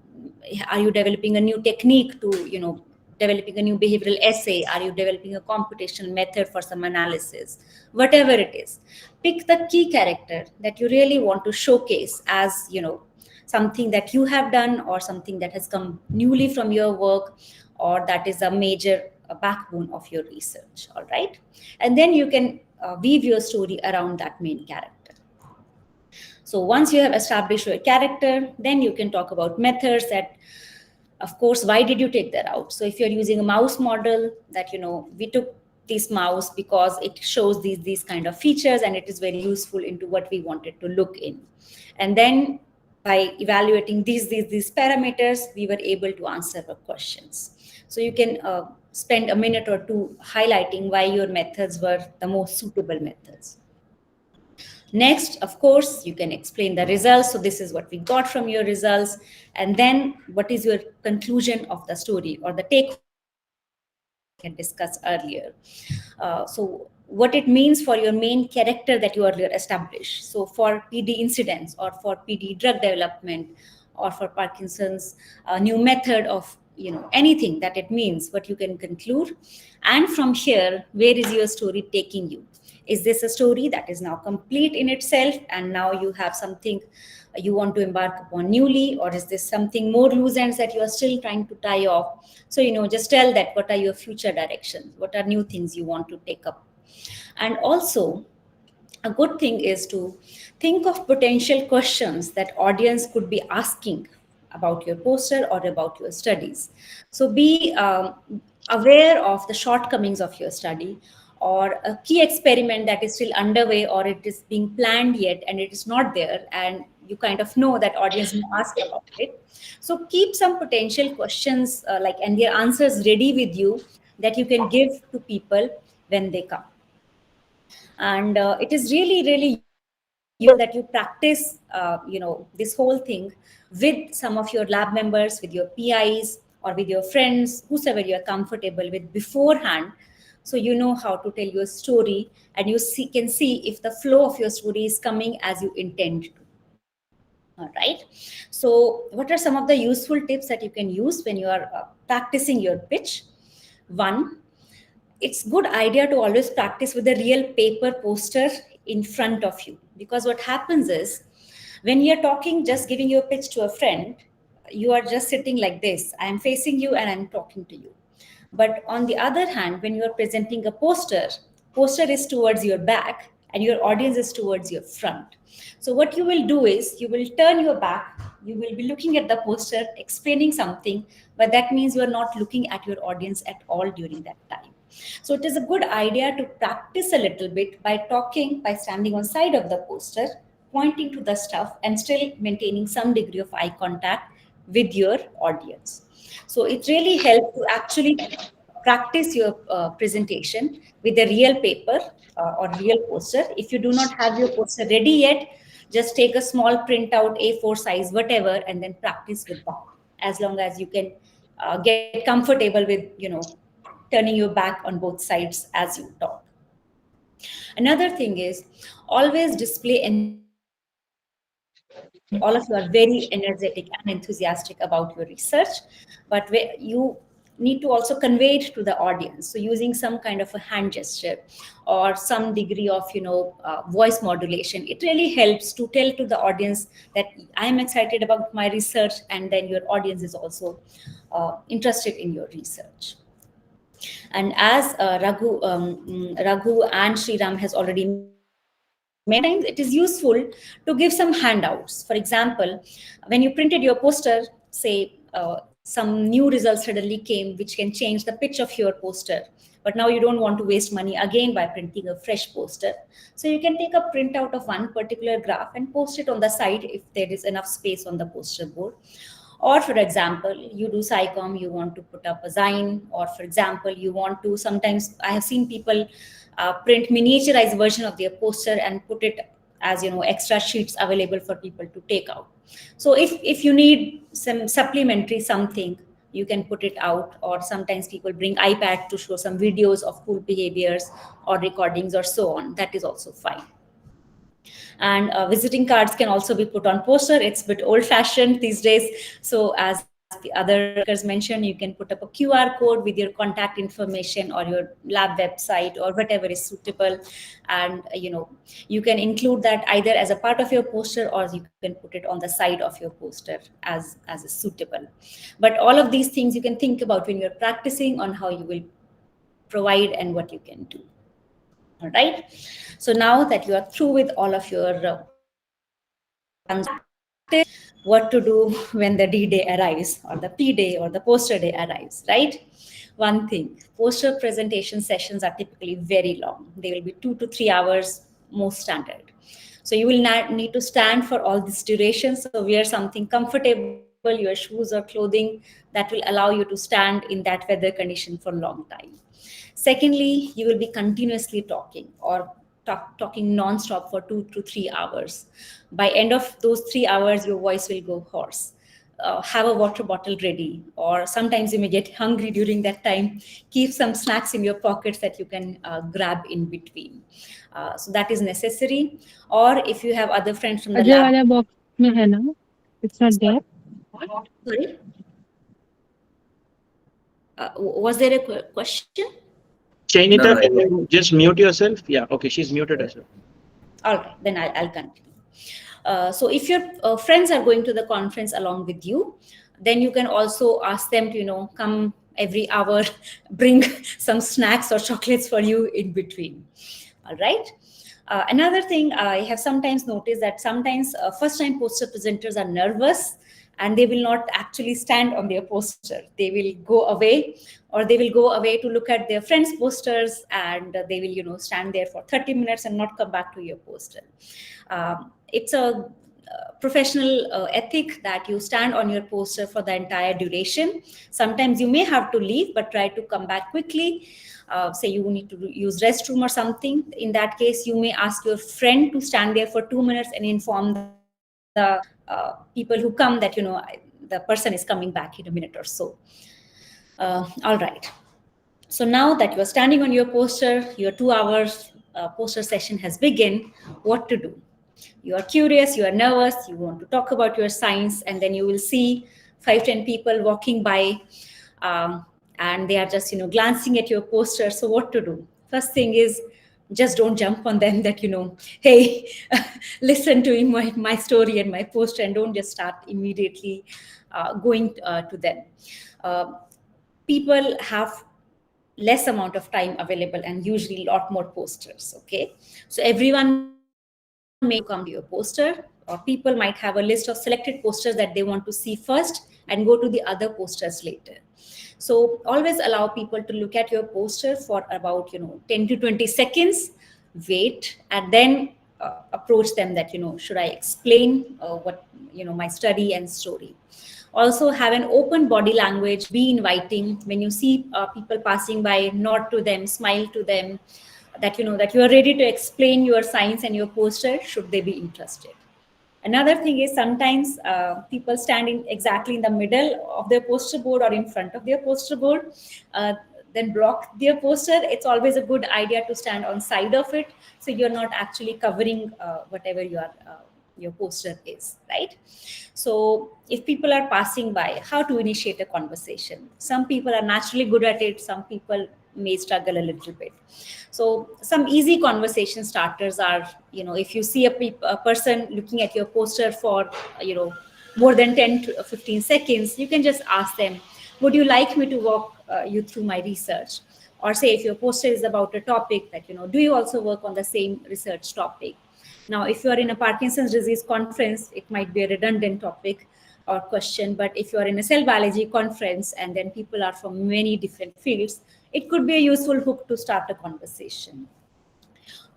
Speaker 4: are you developing a new technique to, developing a new behavioral essay? Are you developing a computational method for some analysis? Whatever it is, pick the key character that you really want to showcase as, something that you have done or something that has come newly from your work, or that is a major backbone of your research, all right? And then you can weave your story around that main character. So once you have established your character, then you can talk about methods that, of course, why did you take that out? So if you're using a mouse model, that, we took this mouse because it shows these kind of features and it is very useful into what we wanted to look in. And then by evaluating these parameters, we were able to answer the questions. So you can spend a minute or two highlighting why your methods were the most suitable methods. Next, of course, you can explain the results. So this is what we got from your results. And then what is your conclusion of the story, or the take home we had discussed earlier. So what it means for your main character that you earlier established. So for PD incidents, or for PD drug development, or for Parkinson's new method of, anything that it means, what you can conclude. And from here, where is your story taking you? Is this a story that is now complete in itself, and now you have something you want to embark upon newly, or is this something more loose ends that you are still trying to tie off? So, just tell that what are your future directions, what are new things you want to take up. And also, a good thing is to think of potential questions that audience could be asking about your poster or about your studies. So be aware of the shortcomings of your study, or a key experiment that is still underway, or it is being planned yet and it is not there, and you kind of know that audience will ask about it. So keep some potential questions and their answers ready with you, that you can give to people when they come. And it is really, really useful that you practice, this whole thing with some of your lab members, with your PIs, or with your friends, whosoever you are comfortable with beforehand. So you know how to tell your story, and you can see if the flow of your story is coming as you intend to. All right. So what are some of the useful tips that you can use when you are practicing your pitch? One, it's good idea to always practice with a real paper poster in front of you, because what happens is when you're talking, just giving your pitch to a friend, you are just sitting like this. I am facing you and I'm talking to you. But on the other hand, when you are presenting a poster is towards your back and your audience is towards your front. So what you will do is you will turn your back, you will be looking at the poster, explaining something, but that means you are not looking at your audience at all during that time. So it is a good idea to practice a little bit by talking, by standing on side of the poster, pointing to the stuff and still maintaining some degree of eye contact with your audience. So it really helps to actually practice your presentation with a real paper or real poster. If you do not have your poster ready yet, just take a small printout, A4 size, whatever, and then practice with that. As long as you can get comfortable with, turning your back on both sides as you talk. Another thing is always display all of you are very energetic and enthusiastic about your research, but you need to also convey it to the audience. So using some kind of a hand gesture or some degree of voice modulation, it really helps to tell to the audience that I am excited about my research, and then your audience is also interested in your research. And as Raghu and Sriram has already mentioned, it is useful to give some handouts. For example, when you printed your poster, say some new results suddenly came which can change the pitch of your poster, but now you don't want to waste money again by printing a fresh poster. So you can take a printout of one particular graph and post it on the side if there is enough space on the poster board. Or for example, you do SciComm, you want to put up a Zine, or for example, you want to, sometimes I have seen people print miniaturized version of their poster and put it as extra sheets available for people to take out. So if you need some supplementary something, you can put it out. Or sometimes people bring iPad to show some videos of cool behaviors or recordings or so on. That is also fine. And visiting cards can also be put on poster. It's a bit old-fashioned these days. So as the other speakers mentioned, you can put up a QR code with your contact information or your lab website or whatever is suitable. And you can include that either as a part of your poster, or you can put it on the side of your poster as is suitable. But all of these things you can think about when you're practicing on how you will provide and what you can do. All right. So now that you are through with all of your what to do when the D day arrives, or the P day or the poster day arrives, right? One thing, poster presentation sessions are typically very long. They will be 2 to 3 hours, most standard. So you will not need to stand for all this duration. So wear something comfortable, your shoes or clothing that will allow you to stand in that weather condition for a long time. Secondly, you will be continuously talking or talking non-stop for 2 to 3 hours. By end of those 3 hours, your voice will go hoarse. Have a water bottle ready, or sometimes you may get hungry during that time. Keep some snacks in your pockets that you can grab in between. So that is necessary. Or if you have other friends from the lab.
Speaker 11: box mein hai na? It's not there.
Speaker 4: Sorry? Was there a question?
Speaker 1: Chainita,
Speaker 5: No,
Speaker 1: can you just mute yourself? Yeah, okay, she's muted herself.
Speaker 4: All right, then I'll continue. So if your friends are going to the conference along with you, then you can also ask them to, come every hour, bring some snacks or chocolates for you in between. All right. Another thing I have sometimes noticed that sometimes first-time poster presenters are nervous and they will not actually stand on their poster. They will go away, or they will go away to look at their friends' posters, and they will, stand there for 30 minutes and not come back to your poster. It's a professional ethic that you stand on your poster for the entire duration. Sometimes you may have to leave, but try to come back quickly. Say you need to use restroom or something. In that case, you may ask your friend to stand there for 2 minutes and inform the people who come that, the person is coming back in a minute or so. All right. So now that you are standing on your poster, your 2 hours poster session has begun. What to do? You are curious, you are nervous, you want to talk about your science, and then you will see 5-10 people walking by, and they are just glancing at your poster. So what to do? First thing is, just don't jump on them that hey, listen to my story and my poster, and don't just start immediately going to them. People have less amount of time available and usually a lot more posters. Okay, so everyone may come to your poster, or people might have a list of selected posters that they want to see first and go to the other posters later. So always allow people to look at your poster for about 10 to 20 seconds, wait, and then approach them that should I explain what my study and story. Also have an open body language, be inviting. When you see people passing by, nod to them, smile to them, that that you are ready to explain your science and your poster should they be interested. Another thing is sometimes people standing exactly in the middle of their poster board or in front of their poster board, then block their poster. It's always a good idea to stand on side of it, so you're not actually covering whatever your poster is, right? So if people are passing by, how to initiate a conversation? Some people are naturally good at it, some people may struggle a little bit. So some easy conversation starters are, if you see a person looking at your poster for more than 10 to 15 seconds, you can just ask them, would you like me to walk you through my research? Or say if your poster is about a topic that do you also work on the same research topic? Now, if you are in a Parkinson's disease conference, it might be a redundant topic or question, but if you are in a cell biology conference and then people are from many different fields, it could be a useful hook to start a conversation.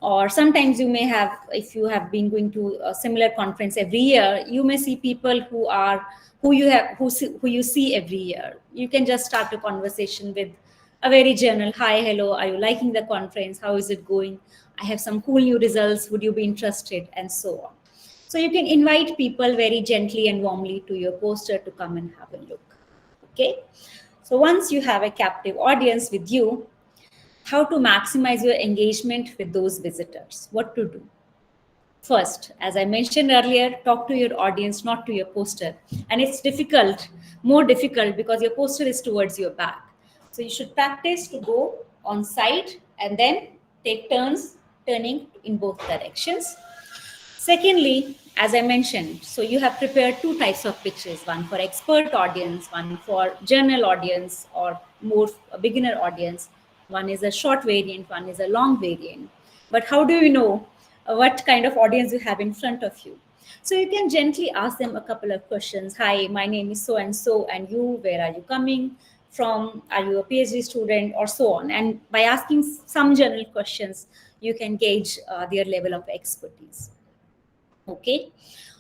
Speaker 4: Or sometimes you may have, if you have been going to a similar conference every year, you may see people who you see every year. You can just start a conversation with a very general, hi, hello, are you liking the conference? How is it going? I have some cool new results. Would you be interested? And so on. So you can invite people very gently and warmly to your poster to come and have a look. Okay. So once you have a captive audience with you, how to maximize your engagement with those visitors? What to do? First, as I mentioned earlier, talk to your audience, not to your poster. And it's more difficult because your poster is towards your back. So you should practice to go on side and then take turns turning in both directions. Secondly, as I mentioned, so you have prepared 2 types of pitches, one for expert audience, one for general audience or more beginner audience. One is a short variant, one is a long variant. But how do you know what kind of audience you have in front of you? So you can gently ask them a couple of questions. Hi, my name is so-and-so, and you, where are you coming from? Are you a PhD student, or so on? And by asking some general questions, you can gauge their level of expertise. Okay.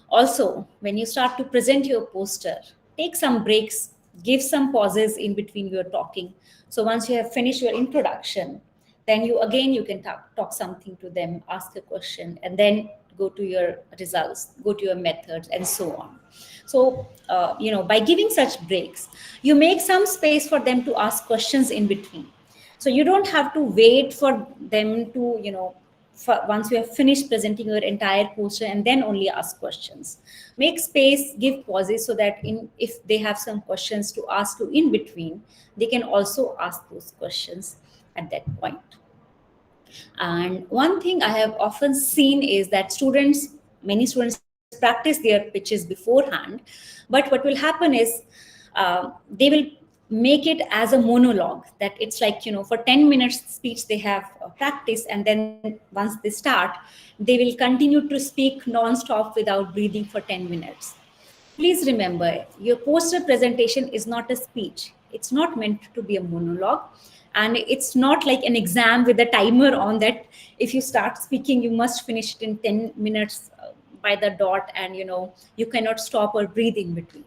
Speaker 4: Also, when you start to present your poster, take some breaks, give some pauses in between your talking. So once you have finished your introduction, then you can talk something to them, ask a question, and then go to your results, go to your methods, and so on. So, by giving such breaks, you make some space for them to ask questions in between. So you don't have to wait for them to, once you have finished presenting your entire poster and then only ask questions. Make space, give pauses so that if they have some questions to ask you in between, they can also ask those questions at that point. And one thing I have often seen is that many students practice their pitches beforehand, but what will happen is they will make it as a monologue, that it's like, for 10 minutes speech they have practice, and then once they start, they will continue to speak non-stop without breathing for 10 minutes. Please remember, your poster presentation is not a speech. It's not meant to be a monologue. And it's not like an exam with a timer on that. If you start speaking, you must finish it in 10 minutes. by the dot, and you cannot stop or breathe in between.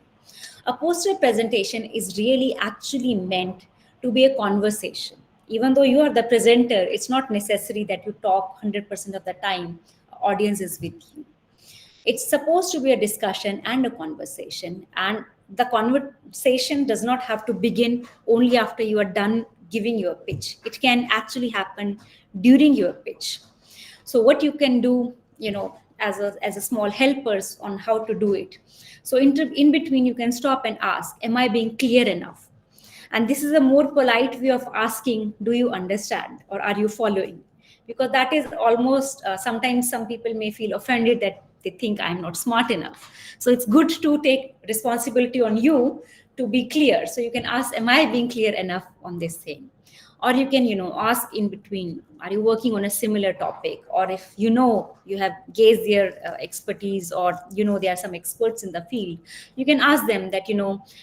Speaker 4: A poster presentation is really actually meant to be a conversation. Even though you are the presenter, it's not necessary that you talk 100% of the time. Audience is with you. It's supposed to be a discussion and a conversation, and the conversation does not have to begin only after you are done giving your pitch. It can actually happen during your pitch. So what you can do, as a small helpers on how to do it. So in between, you can stop and ask, am I being clear enough? And this is a more polite way of asking, do you understand or are you following? Because that is almost, sometimes some people may feel offended that they think I'm not smart enough. So it's good to take responsibility on you to be clear. So you can ask, am I being clear enough on this thing? Or you can, ask in between, are you working on a similar topic? Or if you have gauged their expertise, or there are some experts in the field, you can ask them that,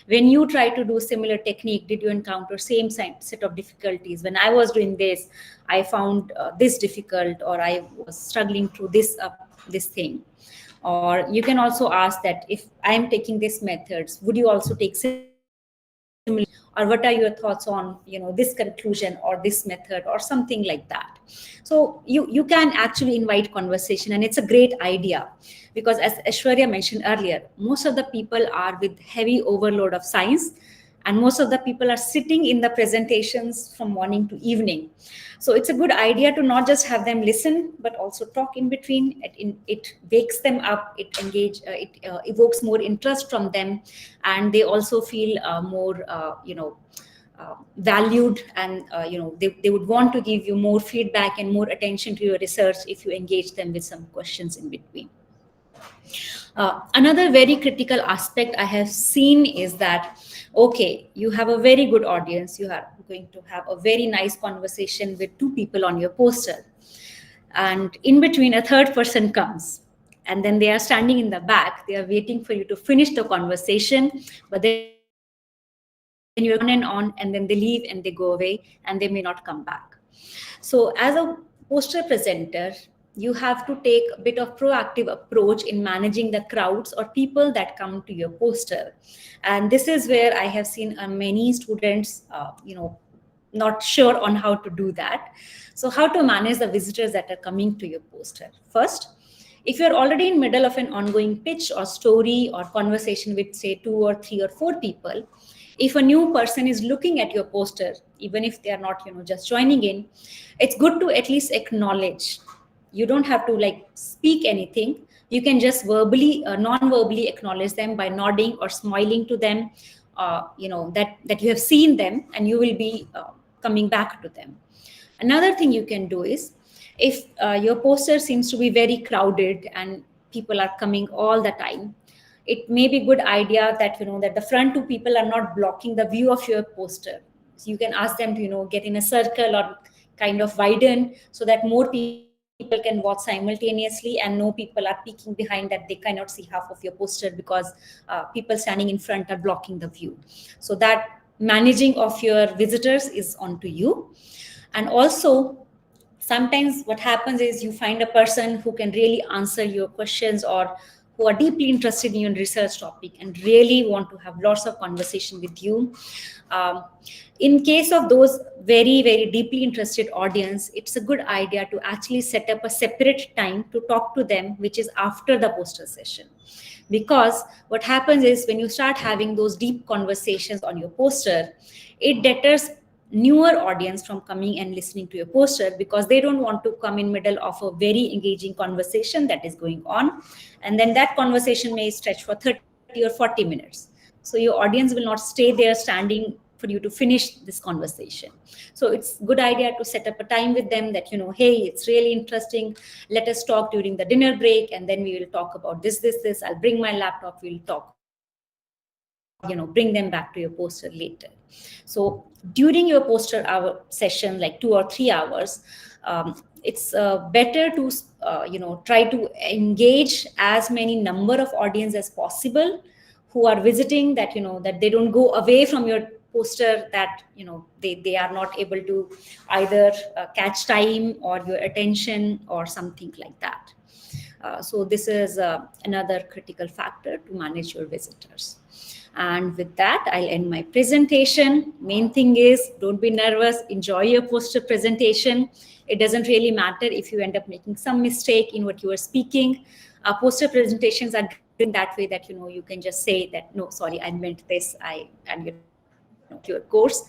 Speaker 4: when you try to do similar technique, did you encounter same set of difficulties? When I was doing this, I found this difficult, or I was struggling through this thing. Or you can also ask that, if I'm taking these methods, would you also take similar? Or what are your thoughts on this conclusion or this method or something like that? So you can actually invite conversation, and it's a great idea, because as Aishwarya mentioned earlier, most of the people are with heavy overload of science, and most of the people are sitting in the presentations from morning to evening. So it's a good idea to not just have them listen, but also talk in between. It wakes them up, it evokes more interest from them, and they also feel more valued, and they would want to give you more feedback and more attention to your research if you engage them with some questions in between. Another very critical aspect I have seen is that, okay, you have a very good audience, you are going to have a very nice conversation with two people on your poster, and in between a third person comes, and then they are standing in the back, they are waiting for you to finish the conversation, but then you're on, and then they leave and they go away, and they may not come back. So as a poster presenter, you have to take a bit of proactive approach in managing the crowds or people that come to your poster. And this is where I have seen many students, not sure on how to do that. So how to manage the visitors that are coming to your poster? First, if you're already in middle of an ongoing pitch or story or conversation with, say, 2 or 3 or 4 people, if a new person is looking at your poster, even if they are not, just joining in, it's good to at least acknowledge. You don't have to speak anything. You can just verbally, non-verbally acknowledge them by nodding or smiling to them, that you have seen them and you will be coming back to them. Another thing you can do is, if your poster seems to be very crowded and people are coming all the time, it may be a good idea that, that the front 2 people are not blocking the view of your poster. So you can ask them to, get in a circle or kind of widen, so that more people can watch simultaneously, and no people are peeking behind that they cannot see half of your poster because people standing in front are blocking the view. So that managing of your visitors is onto you. And also, sometimes what happens is you find a person who can really answer your questions, or who are deeply interested in your research topic and really want to have lots of conversation with you. In case of those very, very deeply interested audience, it's a good idea to actually set up a separate time to talk to them, which is after the poster session. Because what happens is, when you start having those deep conversations on your poster, it deters newer audience from coming and listening to your poster, because they don't want to come in middle of a very engaging conversation that is going on, and then that conversation may stretch for 30 or 40 minutes. So your audience will not stay there standing for you to finish this conversation. So it's a good idea to set up a time with them that, hey, it's really interesting, let us talk during the dinner break, and then we will talk about this. I'll bring my laptop, we'll talk, bring them back to your poster later. So during your poster hour session, like 2 or 3 hours, it's better to try to engage as many number of audience as possible who are visiting, that that they don't go away from your poster, that they are not able to either catch time or your attention or something like that. So this is another critical factor to manage your visitors. And with that, I'll end my presentation. Main thing is, don't be nervous, enjoy your poster presentation. It doesn't really matter if you end up making some mistake in what you are speaking. Poster presentations are in that way that, you can just say that, no, sorry, I meant this, your course.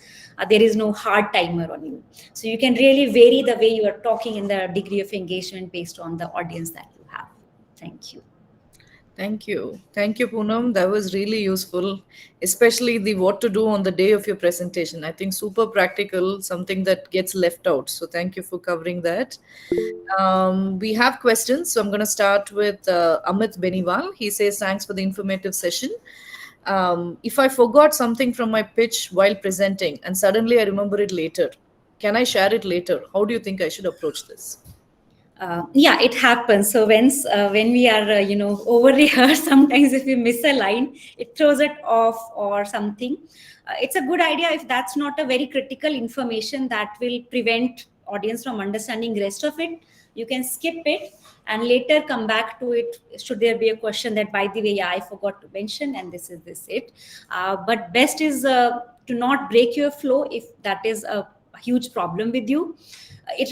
Speaker 4: There is no hard timer on you. So you can really vary the way you are talking and the degree of engagement based on the audience that you have. Thank you.
Speaker 2: Thank you. Thank you, Poonam. That was really useful, especially the what to do on the day of your presentation. I think super practical, something that gets left out. So thank you for covering that. We have questions. So I'm going to start with Amit Beniwal. He says, thanks for the informative session. If I forgot something from my pitch while presenting and suddenly I remember it later, can I share it later? How do you think I should approach this?
Speaker 4: Yeah, it happens. So when we are, over rehearsed, sometimes if we miss a line, it throws it off or something. It's a good idea if that's not a very critical information that will prevent audience from understanding the rest of it. You can skip it and later come back to it. Should there be a question that, by the way, yeah, I forgot to mention, and this is it. But best is to not break your flow if that is a huge problem with you. It